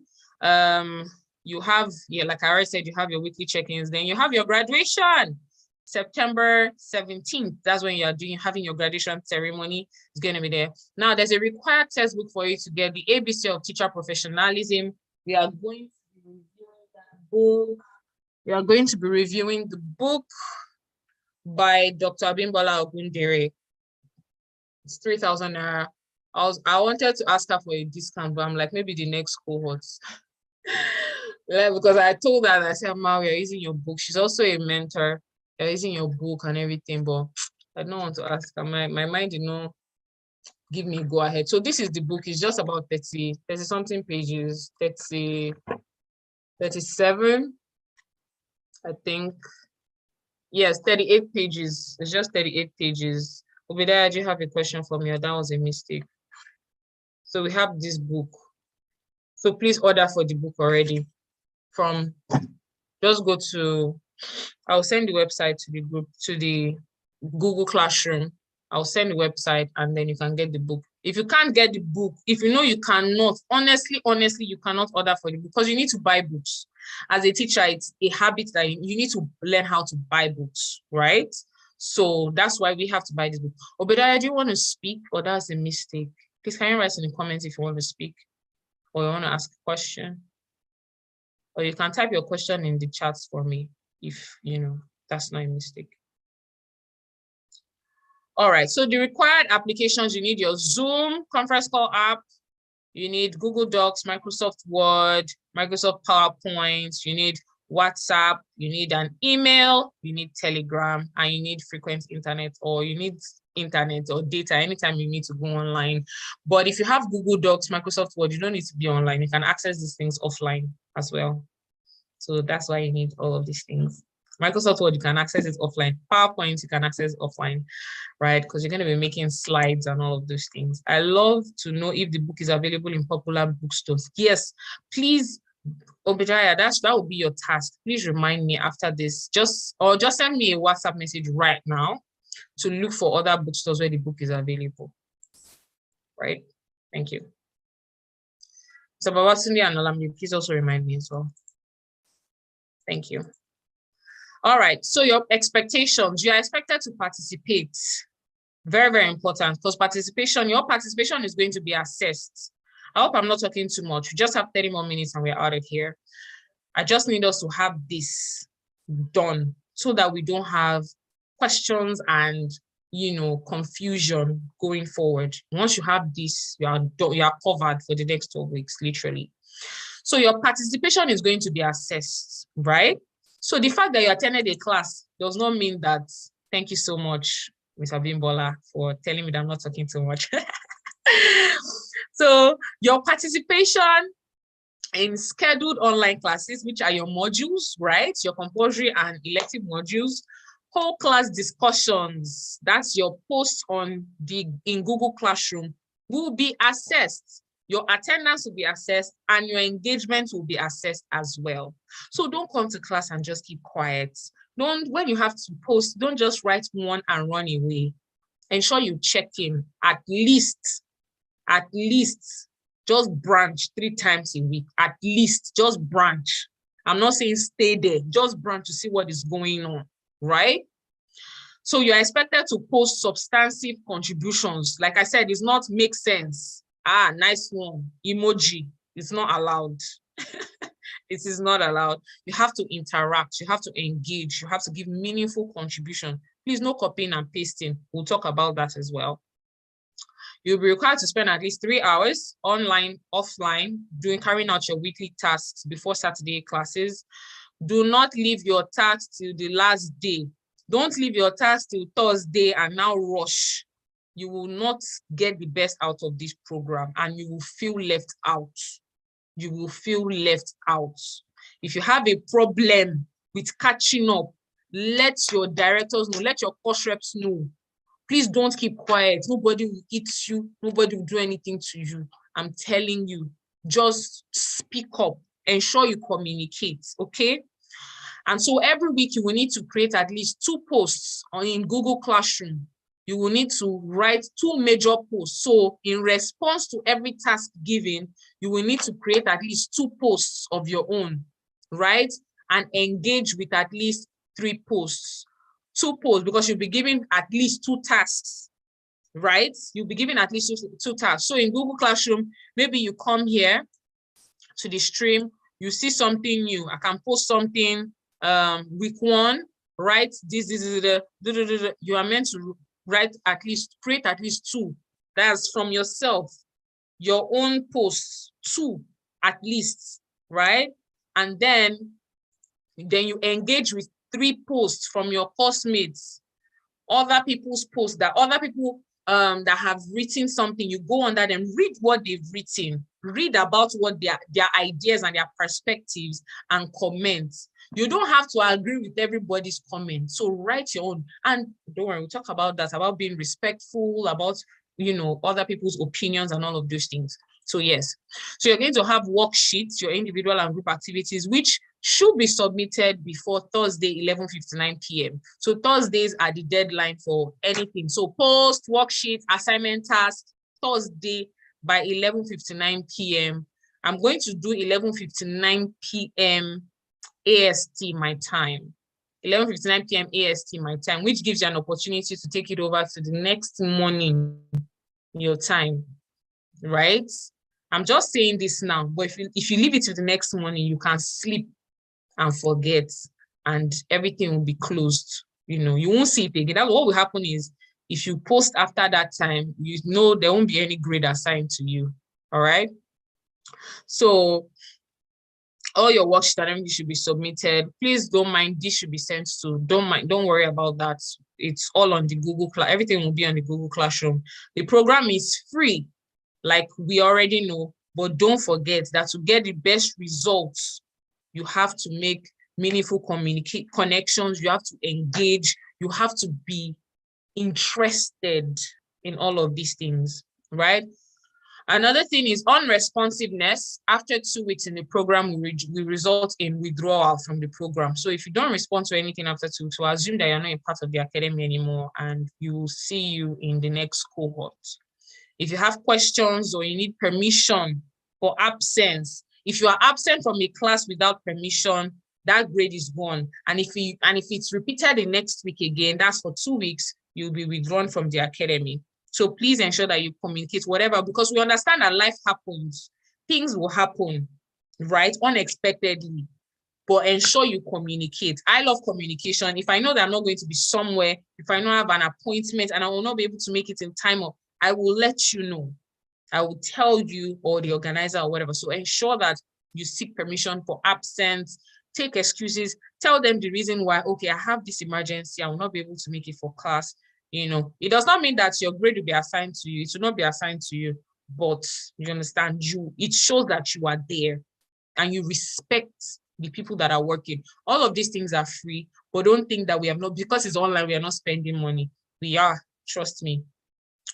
you have, like I already said, you have your weekly check-ins. Then you have your graduation, September 17th. That's when you're having your graduation ceremony. It's going to be there. Now, there's a required textbook for you to get, the ABC of Teacher Professionalism, we are going to be reviewing that book. We are going to be reviewing the book by Dr. Abimbola Ogundere. It's 3,000 naira. I wanted to ask her for a discount, but I'm like, maybe the next cohort. Yeah, because I told her, I said, Ma, we are using your book. She's also a mentor. You're using your book and everything, but I don't want to ask her. My mind did not give me go ahead. So this is the book. It's just about 30 something pages, 37, I think. Yes, 38 pages. It's just 38 pages. Obadiah, do you have a question for me? Or that was a mistake. So we have this book. So please order for the book already. Just go to, I'll send the website to the group, to the Google Classroom. I'll send the website and then you can get the book. If you can't get the book, if you know you cannot, honestly, you cannot order for the book because you need to buy books. As a teacher, it's a habit that you need to learn how to buy books, right? So that's why we have to buy this book. Obadiah, do you want to speak or that's a mistake? Please can you write in the comments if you want to speak or you want to ask a question? Or you can type your question in the chats for me if, that's not a mistake. All right, so the required applications, you need your Zoom conference call app, you need Google Docs, Microsoft Word, Microsoft PowerPoint, you need WhatsApp, you need an email, you need Telegram, and you need frequent internet, or you need internet or data anytime you need to go online. But if you have Google Docs, Microsoft Word, you don't need to be online. You can access these things offline as well. So that's why you need all of these things. Microsoft Word, you can access it offline. PowerPoint, you can access offline, right? Because you're going to be making slides and all of those things. I love to know if the book is available in popular bookstores. Yes, please, Obadiah, that would be your task. Please remind me after this. Just send me a WhatsApp message right now to look for other bookstores where the book is available. Right? Thank you. So Babatunde and Olamide, please also remind me as well. Thank you. All right, so your expectations, you are expected to participate. Very, very important because your participation is going to be assessed. I hope I'm not talking too much. We just have 30 more minutes and we're out of here. I just need us to have this done so that we don't have questions and, confusion going forward. Once you have this, you are covered for the next 12 weeks, literally. So your participation is going to be assessed, right? So the fact that you attended a class does not mean that, thank you so much, Ms. Abimbola, for telling me that I'm not talking too much. So your participation in scheduled online classes, which are your modules, right? Your compulsory and elective modules, whole class discussions, that's your post in Google Classroom, will be assessed. Your attendance will be assessed and your engagement will be assessed as well. So don't come to class and just keep quiet. When you have to post, don't just write one and run away. Ensure you check in at least, just branch 3 times a week, at least, just branch. I'm not saying stay there, just branch to see what is going on, right? So you're expected to post substantive contributions. Like I said, it's not make sense. Nice one, emoji. It's not allowed. It is not allowed. You have to interact. You have to engage. You have to give meaningful contribution. Please, no copying and pasting. We'll talk about that as well. You'll be required to spend at least 3 hours online, offline, carrying out your weekly tasks before Saturday classes. Do not leave your tasks till the last day. Don't leave your tasks till Thursday and now rush. You will not get the best out of this program and you will feel left out. You will feel left out. If you have a problem with catching up, let your directors know, let your course reps know. Please don't keep quiet. Nobody will eat you. Nobody will do anything to you. I'm telling you, just speak up. Ensure you communicate, okay? And so every week you will need to create at least 2 posts in Google Classroom. You will need to write 2 major posts. So in response to every task given, you will need to create at least 2 posts of your own, right? And engage with at least 3 posts. 2 posts, because you'll be given at least 2 tasks, right? You'll be given at least 2 tasks. So in Google Classroom, maybe you come here to the stream, you see something new. I can post something week 1, write this, you are meant to create at least 2. That's from yourself, your own posts, 2 at least, right? And then you engage with 3 posts from your classmates, other people's posts, that other people that have written something. You go under them, read what they've written, read about what their ideas and their perspectives, and comment. You don't have to agree with everybody's comment, so write your own. And don't worry, we'll talk about that, about being respectful, about other people's opinions and all of those things. So yes, so you're going to have worksheets, your individual and group activities, which should be submitted before Thursday, 11:59 p.m. So Thursdays are the deadline for anything. So post, worksheet, assignment task, Thursday by 11:59 p.m. I'm going to do 11:59 p.m. AST my time. 11:59 p.m. AST my time, which gives you an opportunity to take it over to the next morning, your time, right? I'm just saying this now, but if you leave it to the next morning, you can sleep and forget, and everything will be closed. You won't see it again. That's what will happen is, if you post after that time, there won't be any grade assigned to you. All right. So all your worksheets and everything should be submitted. Please don't mind, this should be sent to, don't worry about that. It's all on the Google Class. Everything will be on the Google Classroom. The program is free, like we already know, but don't forget that to get the best results, you have to make meaningful connections, you have to engage, you have to be interested in all of these things, right? Another thing is unresponsiveness. After 2 weeks in the program, we result in withdrawal from the program. So if you don't respond to anything after 2 weeks, we'll assume that you're not a part of the academy anymore, and we will see you in the next cohort. If you have questions or you need permission for absence, if you are absent from a class without permission, that grade is gone. And if it's repeated the next week again, that's for 2 weeks, you'll be withdrawn from the academy. So please ensure that you communicate whatever, because we understand that life happens. Things will happen, right? Unexpectedly. But ensure you communicate. I love communication. If I know that I'm not going to be somewhere, if I don't have an appointment and I will not be able to make it in time, I will let you know. I will tell you, or the organizer or whatever. So ensure that you seek permission for absence, take excuses, tell them the reason why, okay, I have this emergency, I will not be able to make it for class. It does not mean that your grade will be assigned to you. It will not be assigned to you, but you understand, it shows that you are there and you respect the people that are working. All of these things are free, but don't think that we have not, because it's online, we are not spending money. We are, trust me.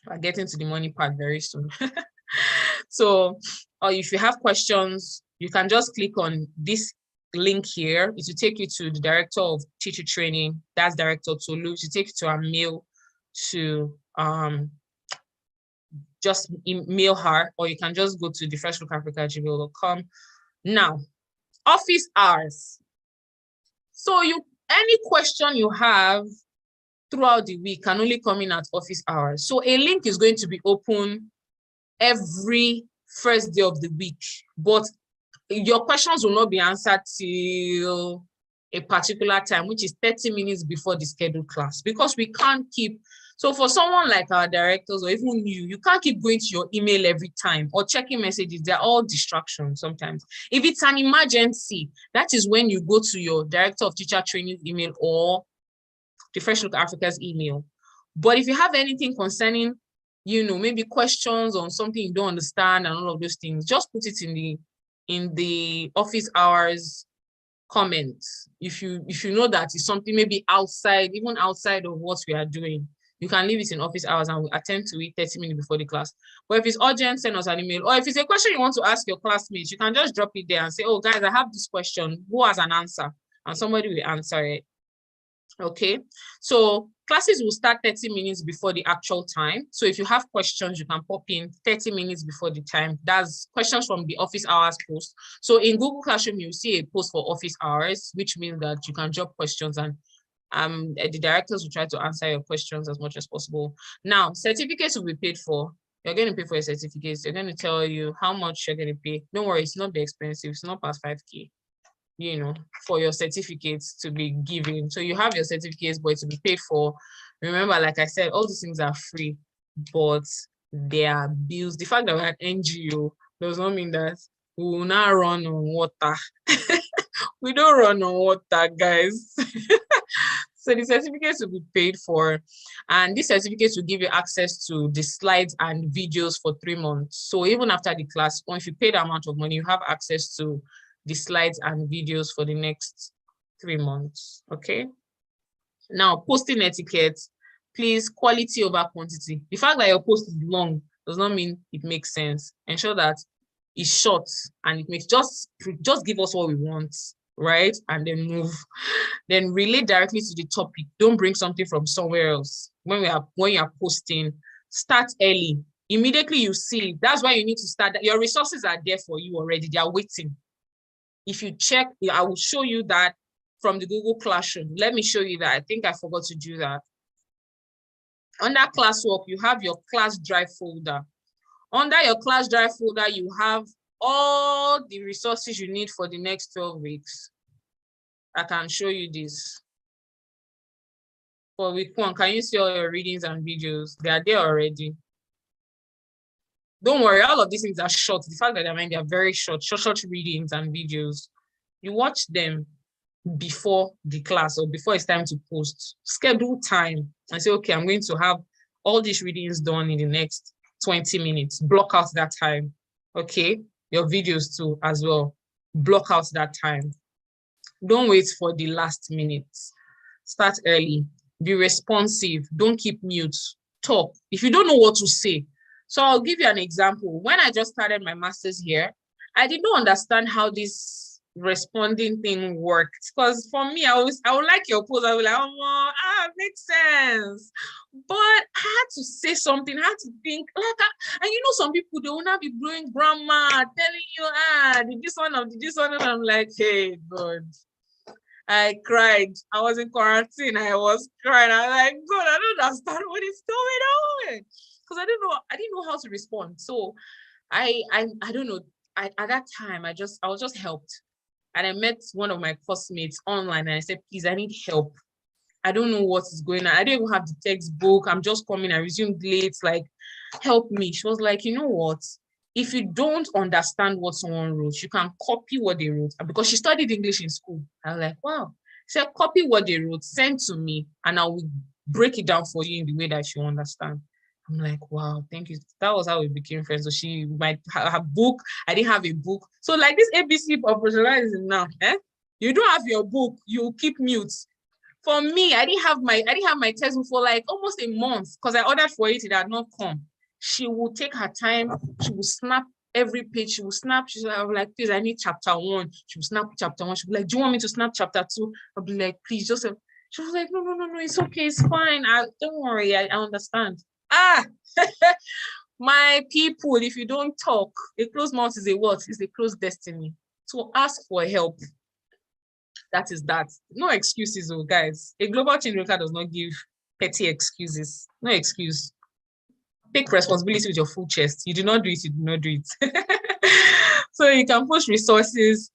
We're getting to the money part very soon. So if you have questions, you can just click on this link here. It will take you to the director of teacher training. That's Director Tolu. It will take you to our mail to just email her, or you can just go to thefreshlookafrica@gmail.com. Now, office hours. So any question you have throughout the week can only come in at office hours. So a link is going to be open every first day of the week, but your questions will not be answered till a particular time, which is 30 minutes before the scheduled class, because we can't keep. So for someone like our directors, or even you can't keep going to your email every time or checking messages. They're all distractions sometimes. If it's an emergency, that is when you go to your director of teacher training email or the Fresh Look Africa's email. But if you have anything concerning, maybe questions on something you don't understand and all of those things, just put it in the office hours comments. If you know that it's something maybe even outside of what we are doing, you can leave it in office hours and we'll attend to it 30 minutes before the class. But if it's urgent, send us an email. Or if it's a question you want to ask your classmates, you can just drop it there and say, oh guys, I have this question, who has an answer? And somebody will answer it. Okay, so classes will start 30 minutes before the actual time. So if you have questions, you can pop in 30 minutes before the time. That's questions from the office hours post. So in Google Classroom, you'll see a post for office hours, which means that you can drop questions and the directors will try to answer your questions as much as possible. Now, certificates will be paid for. You're going to pay for your certificates. They're going to tell you how much you're going to pay. Don't worry, it's not be expensive. It's not past 5K, you know, for your certificates to be given. So you have your certificates, but to be paid for. Remember, like I said, all these things are free, but they are bills. The fact that we're at NGO does not mean that we will not run on water. We don't run on water, guys. So the certificates will be paid for, and these certificates will give you access to the slides and videos for 3 months. So even after the class, once you pay the amount of money, you have access to the slides and videos for the next 3 months. Okay. Now, posting etiquette, please, quality over quantity. The fact that your post is long does not mean it makes sense. Ensure that it's short and it makes just give us what we want, right? And then move. Then relate directly to the topic. Don't bring something from somewhere else. When you are posting, start early. Immediately you see, that's why you need to start. Your resources are there for you already. They are waiting. If you check, I will show you that from the Google Classroom. Let me show you that. I think I forgot to do that. Under classwork, you have your class drive folder. Under your class drive folder, you have all the resources you need for the next 12 weeks. I can show you this. For week 1, can you see all your readings and videos? They are there already. Don't worry, all of these things are short. The fact that they are very short readings and videos. You watch them before the class or before it's time to post. Schedule time and say, okay, I'm going to have all these readings done in the next 20 minutes. Block out that time. Okay, your videos too as well. Block out that time. Don't wait for the last minute. Start early. Be responsive. Don't keep mute. Talk. If you don't know what to say. So I'll give you an example. When I just started my master's here, I did not understand how this responding thing worked. Because for me, I would like your post. I was like, oh, makes sense. But I had to say something. I had to think. And you know, some people, they will not be blowing grammar, telling you, did this one, did this one. And I'm like, hey, God. I cried. I was in quarantine. I was crying. I was like, God, I don't understand what is going on. Because I didn't know how to respond. So I don't know. At that time, I was just helped. And I met one of my classmates online and I said, please, I need help. I don't know what is going on. I don't even have the textbook. I'm just coming. I resumed late. Like, help me. She was like, you know what? If you don't understand what someone wrote, you can copy what they wrote. Because she studied English in school. I was like, wow. She said, copy what they wrote, send to me, and I will break it down for you in the way that you understand. I'm like, wow, thank you. That was how we became friends. So she might have a book. I didn't have a book. So like this ABC operationalizing now, you don't have your book, you keep mute. For me, I didn't have my textbook for like almost a month because I ordered for it had not come. She will take her time. She will snap every page. She will snap. She's like, please, I need chapter 1. She will snap chapter 1. She'll be like, do you want me to snap chapter 2? I'll be like, please, just. She was like, no, it's okay, it's fine. Don't worry, I understand. My people, if you don't talk, a closed mouth is a what? It's a closed destiny. So ask for help. That is that. No excuses, oh guys. A global change maker does not give petty excuses. No excuse. Take responsibility with your full chest. You do not do it, you do not do it. So you can push resources,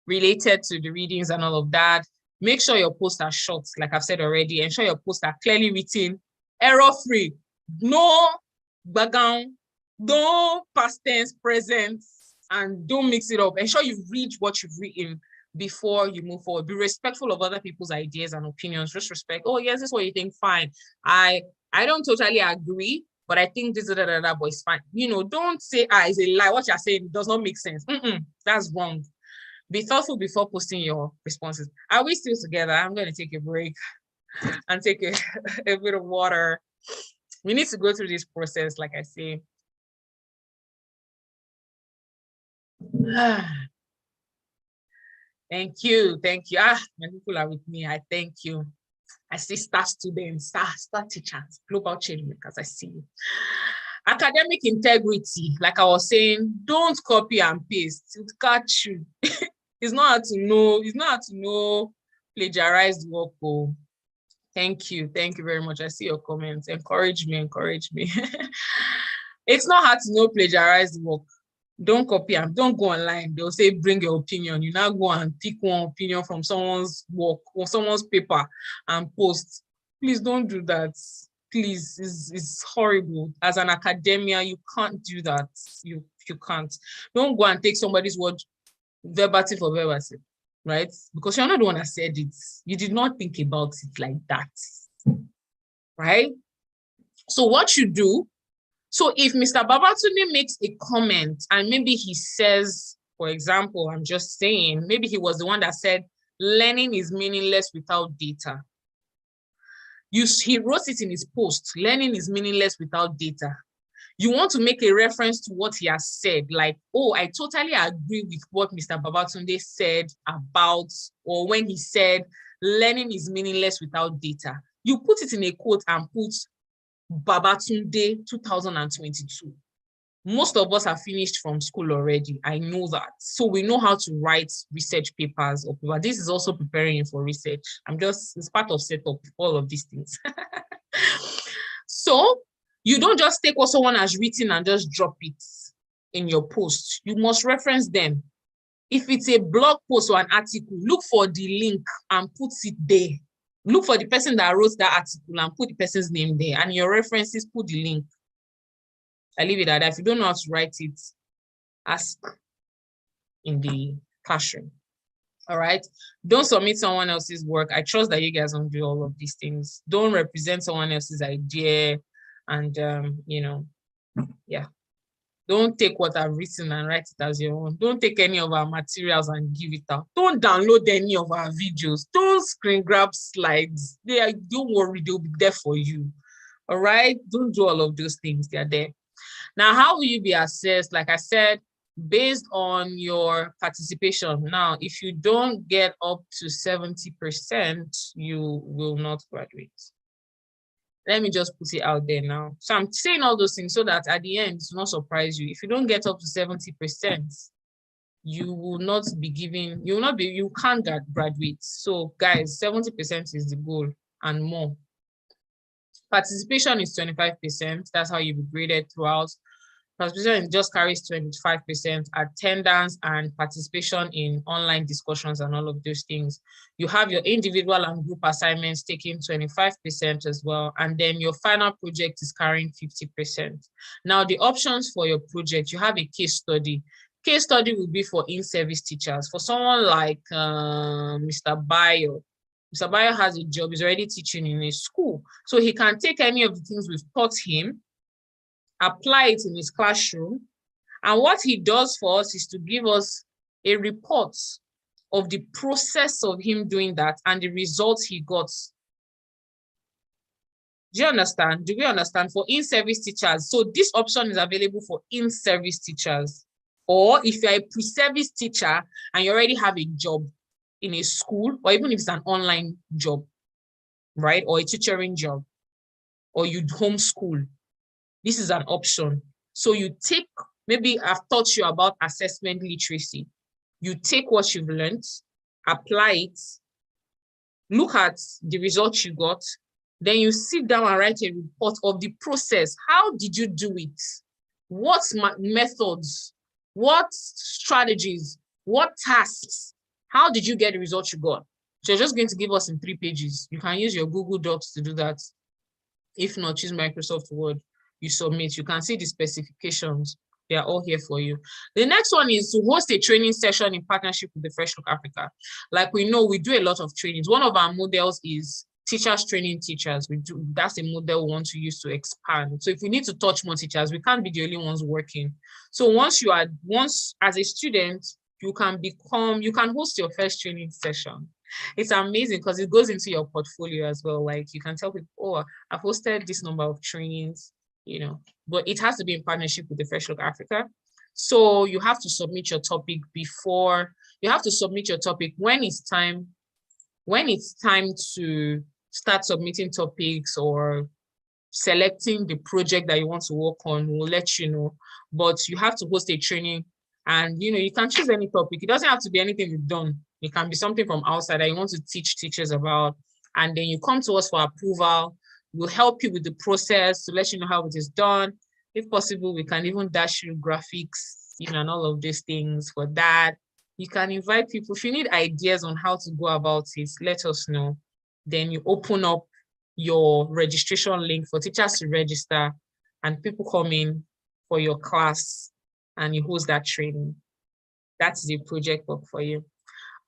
related to the readings and all of that. Make sure your posts are short, like I've said already. Ensure your posts are clearly written, error-free. No background, no past tense, present, and don't mix it up. Ensure you read what you've written before you move forward. Be respectful of other people's ideas and opinions. Just respect. Oh, yes, this is what you think. Fine. I don't totally agree, but I think this, but it's fine. Don't say, it's a lie. What you're saying does not make sense. That's wrong. Be thoughtful before posting your responses. Are we still together? I'm going to take a break and take a bit of water. We need to go through this process, like I say. Thank you. My people are with me. I thank you. I see star students, star teachers, global change makers. I see you. Academic integrity, like I was saying, don't copy and paste. It catch you. It's not hard to know. Plagiarized work. Thank you very much. I see your comments. Encourage me. It's not hard to know plagiarize work. Don't copy them. Don't go online. They'll say bring your opinion. You now go and pick one opinion from someone's work or someone's paper and post. Please don't do that. Please, it's horrible. As an academia, you can't do that. You can't. Don't go and take somebody's word verbatim for verbatim, right? Because you're not the one that said it. You did not think about it like that, right? So what you do, so if Mr. Babatunde makes a comment and maybe he says, for example, I'm just saying, maybe he was the one that said, learning is meaningless without data. He wrote it in his post, learning is meaningless without data. You want to make a reference to what he has said, like, oh, I totally agree with what Mr. Babatunde said about, or when he said, learning is meaningless without data. You put it in a quote and put Babatunde 2022. Most of us are finished from school already. I know that. So we know how to write research papers or paper. This is also preparing you for research. It's part of setup, all of these things. So you don't just take what someone has written and just drop it in your post. You must reference them. If it's a blog post or an article, look for the link and put it there. Look for the person that wrote that article and put the person's name there. And your references, put the link. I leave it at that. If you don't know how to write it, ask in the classroom. All right. Don't submit someone else's work. I trust that you guys don't do all of these things. Don't represent someone else's idea. And, yeah. Don't take what I've written and write it as your own. Don't take any of our materials and give it out. Don't download any of our videos. Don't screen grab slides. Don't worry, they'll be there for you. All right? Don't do all of those things. They're there. Now, how will you be assessed? Like I said, based on your participation. Now, if you don't get up to 70%, you will not graduate. Let me just put it out there now. So I'm saying all those things so that at the end, it will not surprise you. If you don't get up to 70%, you will not be given, you can't graduate. So guys, 70% is the goal and more. Participation is 25%. That's how you'll be graded throughout. Participation just carries 25%. Attendance and participation in online discussions and all of those things. You have your individual and group assignments taking 25% as well. And then your final project is carrying 50%. Now, the options for your project, you have a case study. Case study will be for in-service teachers. For someone like Mr. Bayo, Mr. Bayo has a job, he's already teaching in a school. So he can take any of the things we've taught him, apply it in his classroom. And what he does for us is to give us a report of the process of him doing that and the results he got. Do you understand? Do we understand? For in-service teachers. So this option is available for in-service teachers. Or if you're a pre-service teacher and you already have a job in a school, or even if it's an online job, right? Or a tutoring job, or you homeschool, this is an option. So you take, maybe I've taught you about assessment literacy. You take what you've learned, apply it, look at the results you got, then you sit down and write a report of the process. How did you do it? What methods? What strategies? What tasks? How did you get the results you got? So you're just going to give us in 3 pages. You can use your Google Docs to do that. If not, choose Microsoft Word. You submit. You can see the specifications. They are all here for you. The next one is to host a training session in partnership with the Fresh Look Africa. Like we know, we do a lot of trainings. One of our models is teachers training teachers. That's a model we want to use to expand. So if we need to touch more teachers, we can't be the only ones working. So once as a student, you can host your first training session. It's amazing because it goes into your portfolio as well. Like you can tell people, oh, I've hosted this number of trainings, but it has to be in partnership with the Fresh Look Africa. So you have to submit your topic when it's time to start submitting topics or selecting the project that you want to work on. We'll let you know, but you have to host a training. And you can choose any topic. It doesn't have to be anything you've done. It can be something from outside that you want to teach teachers about. and then you come to us for approval. We'll help you with the process to let you know how it is done. If possible, we can even dash you graphics, and all of these things for that. You can invite people. If you need ideas on how to go about it, let us know. Then you open up your registration link for teachers to register, and people come in for your class, and you host that training. That's the project work for you.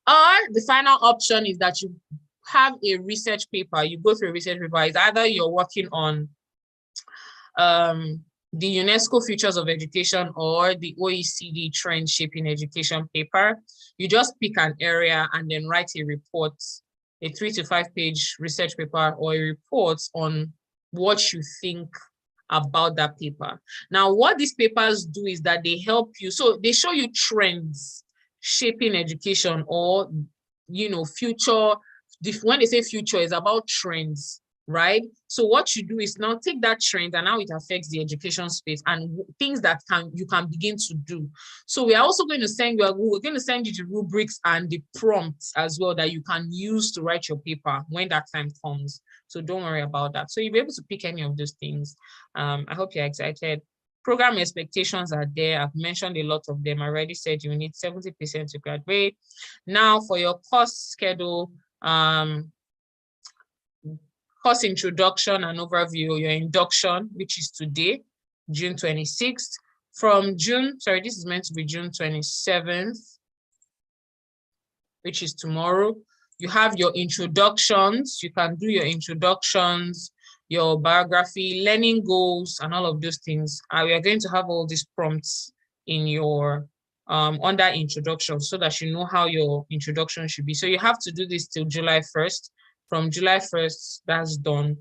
Or the final option is that you have a research paper. You go through a research paper. It's either you're working on the UNESCO Futures of Education or the OECD Trend Shaping Education paper. You just pick an area and then write a report, a 3 to 5 page research paper or a report on what you think about that paper. Now, what these papers do is that they help you. So they show you trends shaping education, or, future. When they say future, is about trends, right? So what you do is now take that trend and how it affects the education space and things that you can begin to do. So we are also going to send you, we're going to send you the rubrics and the prompts as well that you can use to write your paper when that time comes. So don't worry about that. So you'll be able to pick any of those things. I hope you're excited. Program expectations are there. I've mentioned a lot of them. I already said you need 70% to graduate. Now for your course schedule, course introduction and overview, your induction, which is today, June 26th. From June, sorry, this is meant to be June 27th, which is tomorrow. You have your introductions. You can do your introductions, your biography, learning goals, and all of those things. We are going to have all these prompts in your under introduction so that you know how your introduction should be. So you have to do this till July 1st. From July 1st, that's done,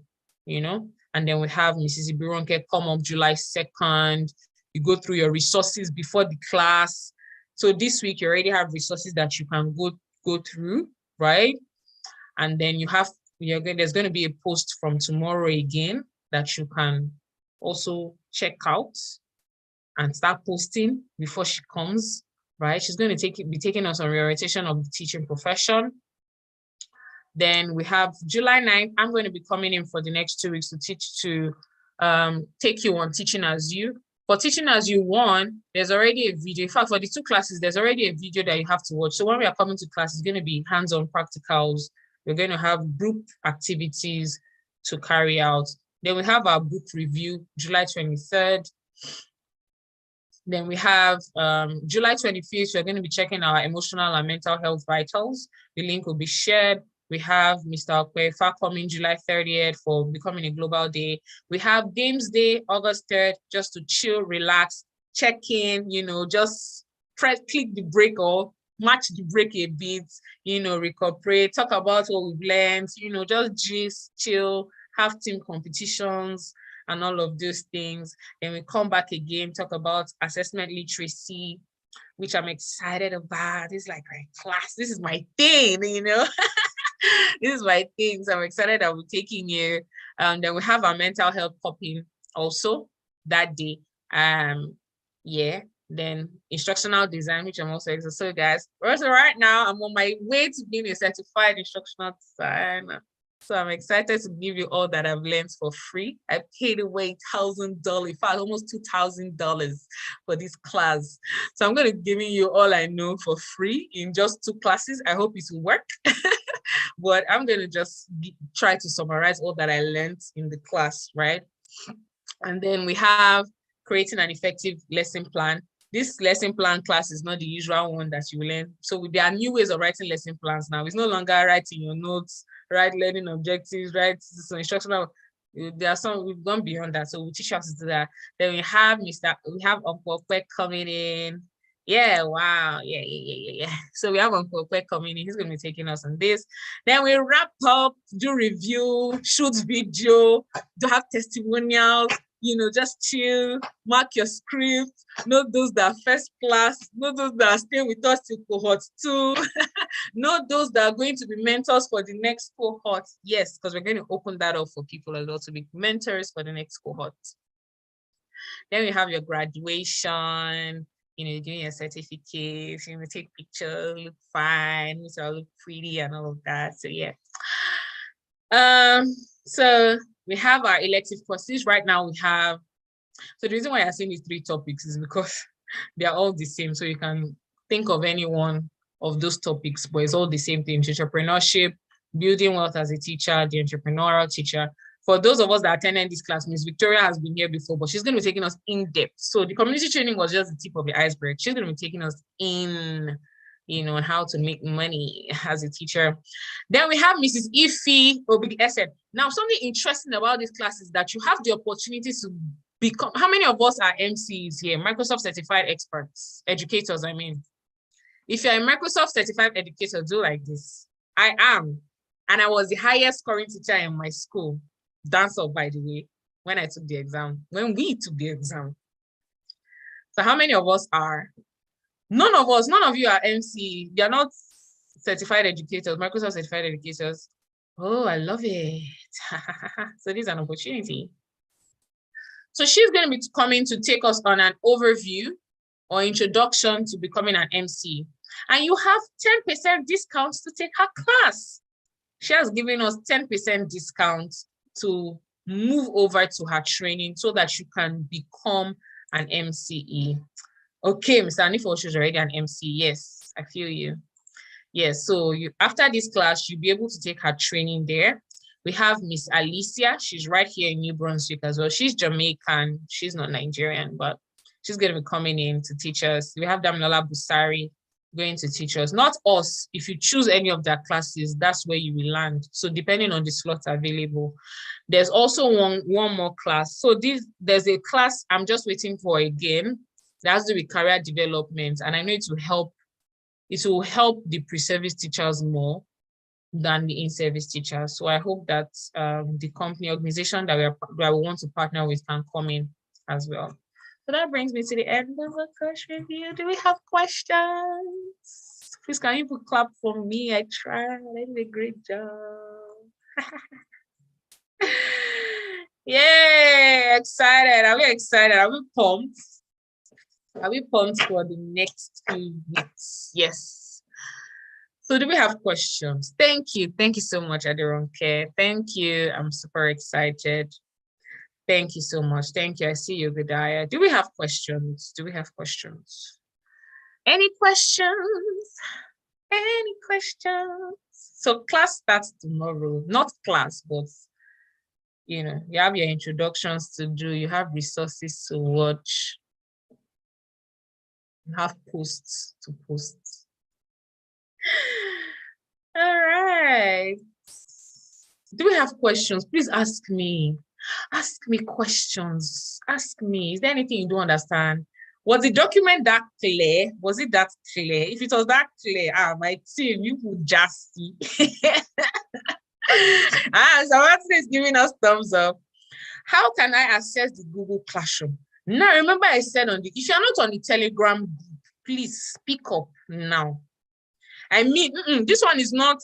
and then we have Mrs. Ibironke come up July 2nd. You go through your resources before the class. So this week you already have resources that you can go through, right? And then there's going to be a post from tomorrow again that you can also check out and start posting before she comes, right? She's going to be taking us on reorientation of the teaching profession. Then we have July 9th. I'm going to be coming in for the next 2 weeks to take you on Teaching as You. For Teaching as You 1, there's already a video. In fact, for the 2 classes, there's already a video that you have to watch. So when we are coming to class, it's going to be hands-on practicals. We're going to have group activities to carry out. Then we have our book review, July 23rd. Then we have July 25th, we're going to be checking our emotional and mental health vitals. The link will be shared. We have Mr. Okwefa coming July 30th for Becoming a Global Day. We have Games Day, August 3rd, just to chill, relax, check in, just click the break or match the break a bit, recuperate, talk about what we've learned, just gist, chill, have team competitions and all of those things. Then we come back again, talk about assessment literacy, which I'm excited about. It's like my class, this is my thing, This is my thing, so I'm excited that we're taking you. Then we have our mental health popping also that day. Then instructional design, which I'm also excited. So guys, also right now I'm on my way to being a certified instructional designer. So I'm excited to give you all that I've learned for free. I paid away $1,000, in fact, almost $2,000 for this class. So I'm going to be giving you all I know for free in just 2 classes. I hope it will work. But I'm going to just try to summarize all that I learned in the class, right? And then we have creating an effective lesson plan. This lesson plan class is not the usual one that you learn. So there are new ways of writing lesson plans now. It's no longer writing your notes, write learning objectives, write instructional. There are some, we've gone beyond that. So we'll teach you how to do that. Then we have Uncle Kwek coming in. Yeah, wow. Yeah. So we have Uncle Kwek coming in. He's going to be taking us on this. Then we wrap up, do review, shoot video, do have testimonials, just chill, mark your script, not those that are first class, not those that are staying with us till cohort 2, not those that are going to be mentors for the next cohort. Yes, because we're going to open that up for people as well to be mentors for the next cohort. Then we have your graduation, doing your certificates, take pictures, look fine, look pretty and all of that. So yeah. So we have our elective courses. Right now we have, so the reason why I'm saying these 3 topics is because they are all the same. So you can think of any one of those topics, but it's all the same thing: entrepreneurship, building wealth as a teacher, the entrepreneurial teacher. For those of us that attended this class, Miss Victoria has been here before, but she's going to be taking us in depth. So the community training was just the tip of the iceberg. She's going to be taking us in, on how to make money as a teacher. Then we have Mrs. Ify Obig-Esed. Now, something interesting about this class is that you have the opportunity to become, how many of us are MCs here? Microsoft certified experts, educators, I mean. If you're a Microsoft certified educator, do like this. I am. And I was the highest scoring teacher in my school. Dance up, by the way, when I took the exam, when we took the exam. So how many of us are? None of you are MC. You're not certified educators, Microsoft certified educators. Oh, I love it. So this is an opportunity. So she's going to be coming to take us on an overview or introduction to becoming an MC. And you have 10% discounts to take her class. She has given us 10% discount to move over to her training so that you can become an MCE. Okay, Mr. Anifo, she's already an MC. Yes, I feel you. Yes, so after this class, you'll be able to take her training there. We have Miss Alicia. She's right here in New Brunswick as well. She's Jamaican. She's not Nigerian, but she's going to be coming in to teach us. We have Damilola Busari going to teach us. Not us. If you choose any of their classes, that's where you will land. So depending on the slots available. There's also one more class. So there's a class I'm just waiting for again. That has to do with career development. And I know it will help the pre-service teachers more than the in-service teachers. So I hope that the company organization that we want to partner with can come in as well. So that brings me to the end of the course review. Do we have questions? Please, can you put clap for me? I tried. I did a great job. Yay! Excited. Are we excited? Are we pumped? Are we pumped for the next 2 weeks? Yes. So do we have questions? Thank you. Thank you so much, Adironke. Thank you. I'm super excited. Thank you so much. Thank you. I see you, Vidaya. Do we have questions? Do we have questions? Any questions? Any questions? So class starts tomorrow. Not class, but you have your introductions to do. You have resources to watch. You have posts to post. All right. Do we have questions? Please ask me. Ask me questions. Ask me. Is there anything you don't understand? Was the document that clear? Was it that clear? If it was that clear, my team, you would just see. Someone is giving us thumbs up. How can I access the Google Classroom? Now, remember I said if you're not on the Telegram group, please speak up now. I mean, this one is not,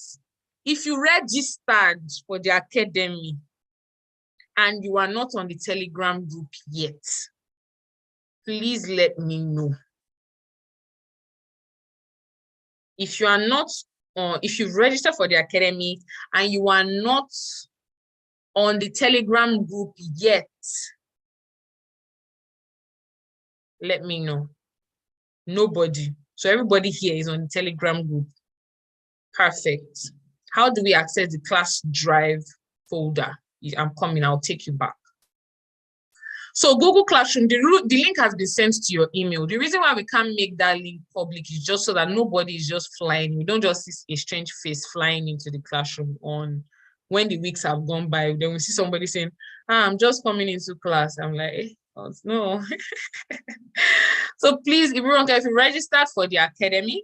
if you registered for the academy and you are not on the Telegram group yet, please let me know. If you are not, if you've registered for the academy and you are not on the Telegram group yet, let me know. Nobody. So everybody here is on the Telegram group. Perfect. How do we access the class drive folder? I'm coming, I'll take you back. So Google Classroom, the link has been sent to your email. The reason why we can't make that link public is just so that nobody is just flying. We don't just see a strange face flying into the classroom on when the weeks have gone by. Then we see somebody saying, I'm just coming into class. I'm like, oh, no. So please, everyone, if you registered for the academy,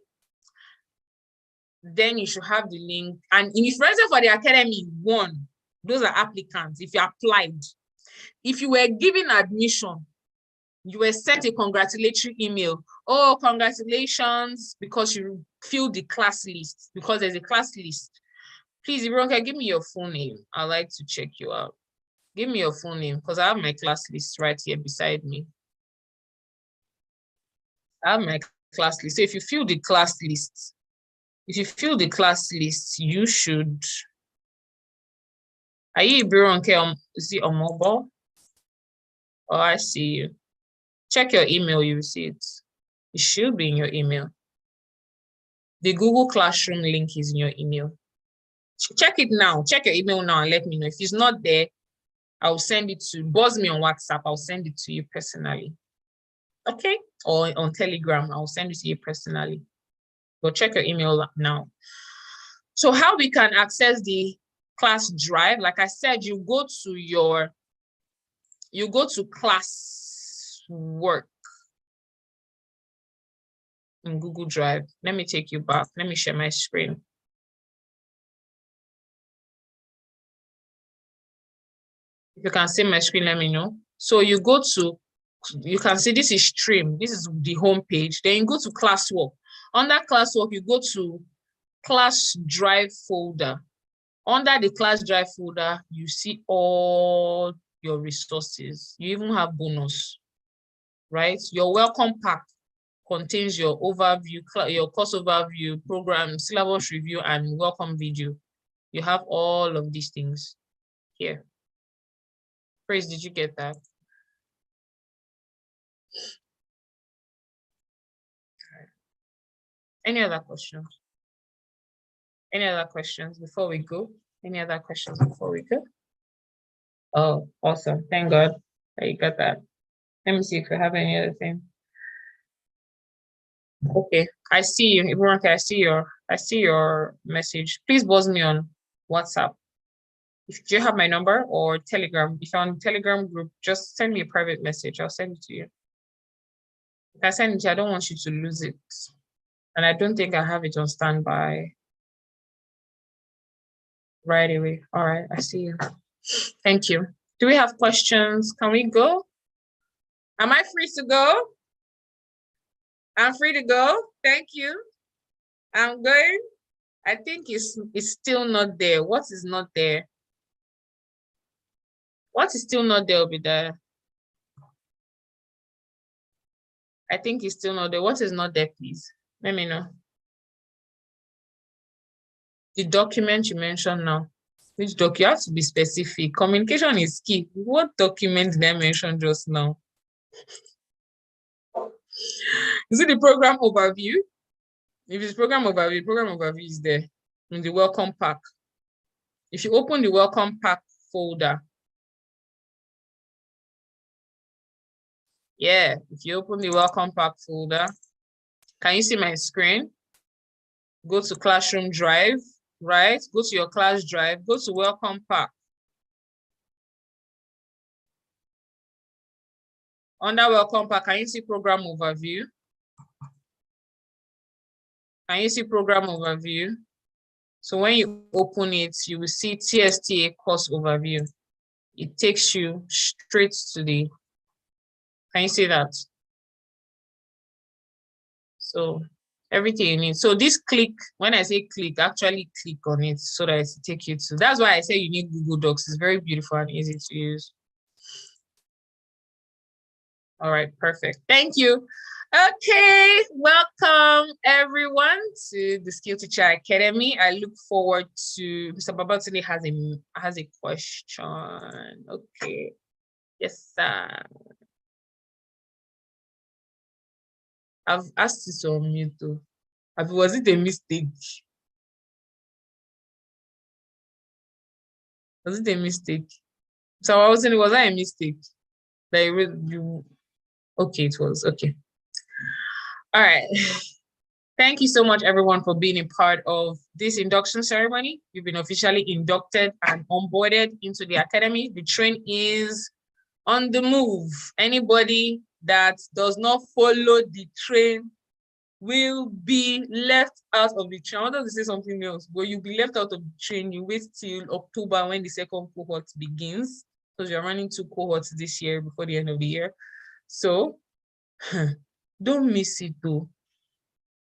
then you should have the link. And if you register for the academy, those are applicants. If you applied, if you were given admission, you were sent a congratulatory email. Oh, congratulations, because you filled the class list, because there's a class list. Please, everyone, give me your full name. I'd like to check you out. Give me your full name, because I have my class list right here beside me. I have my class list. So if you fill the class list, you should Are you Bironke? Is it on mobile? Oh, I see you. Check your email, you will see it. It should be in your email. The Google Classroom link is in your email. Check it now. Check your email now and let me know. If it's not there, I'll send it to, buzz me on WhatsApp. I'll send it to you personally. Okay? Or on Telegram, I'll send it to you personally. But check your email now. So how we can access the class drive, like I said, you go to class work in Google Drive. Let me take you back. Let me share my screen. If you can see my screen, let me know. So you go to, you can see this is stream. This is the home page. Then you go to classwork. Under classwork, you go to class drive folder. Under the class drive folder, you see all your resources. You even have bonus, right? Your welcome pack contains your overview, your course overview, program, syllabus review, and welcome video. You have all of these things here. Praise, did you get that? Any other questions? Any other questions before we go? Any other questions before we go? Oh, awesome. Thank God that you got that. Let me see if we have any other thing. Okay, I see you. Everyone, I see your message. Please buzz me on WhatsApp. If you have my number or Telegram, if you're on the Telegram group, just send me a private message. I'll send it to you. If I send it to you, I don't want you to lose it. And I don't think I have it on standby right away. All right, I see you. Thank you. Do we have questions? Can we go? Am I free to go? I'm free to go. Thank you. I'm going. I think it's still not there. What is not there? What is still not there will be there. I think it's still not there. What is not there, please? Let me know. The document you mentioned now. Which doc? You have to be specific. Communication is key. What document did I mention just now? Is it the program overview? If it's program overview is there in the welcome pack. If you open the welcome pack folder, yeah, if you open the welcome pack folder, can you see my screen? Go to classroom drive, right? Go to your class drive, go to welcome pack. Under welcome pack, can you see program overview? Can you see program overview? So when you open it, you will see TSTA course overview. It takes you straight to the, can you see that? So everything you need. So this click, when I say click, actually click on it so that it take you to, that's why I say you need Google Docs. It's very beautiful and easy to use. All right, perfect. Thank you. Okay, welcome everyone to the Skill Teacher Academy. I look forward to, Mr. Babatune has a question. Okay, yes, sir. I've asked you to unmute too. Was it a mistake? Was it a mistake? So I was saying, was that a mistake? That you, okay, it was, okay. All right. Thank you so much, everyone, for being a part of this induction ceremony. You've been officially inducted and onboarded into the academy. The train is on the move. Anybody that does not follow the train will be left out of the train. I wanted to say something else, but you'll be left out of the train. You wait till October when the second cohort begins, because you're running 2 cohorts this year before the end of the year. So don't miss it though.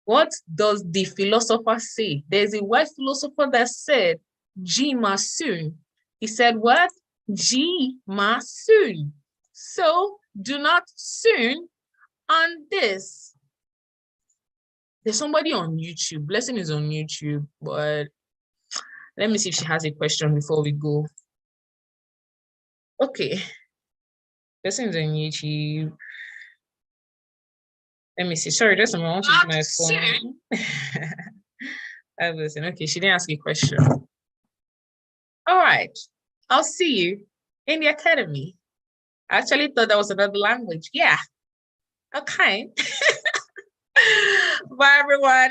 What does the philosopher say? There's a white philosopher that said, G ma soon. He said what? G ma soon. So do not soon on this. There's somebody on YouTube. Blessing is on YouTube, but let me see if she has a question before we go. Okay. Person is on YouTube. Let me see. Sorry, just a moment. I want to use my phone. I listen. Okay, she didn't ask you a question. All right. I'll see you in the academy. I actually thought that was another language. Yeah. Okay. Bye, everyone.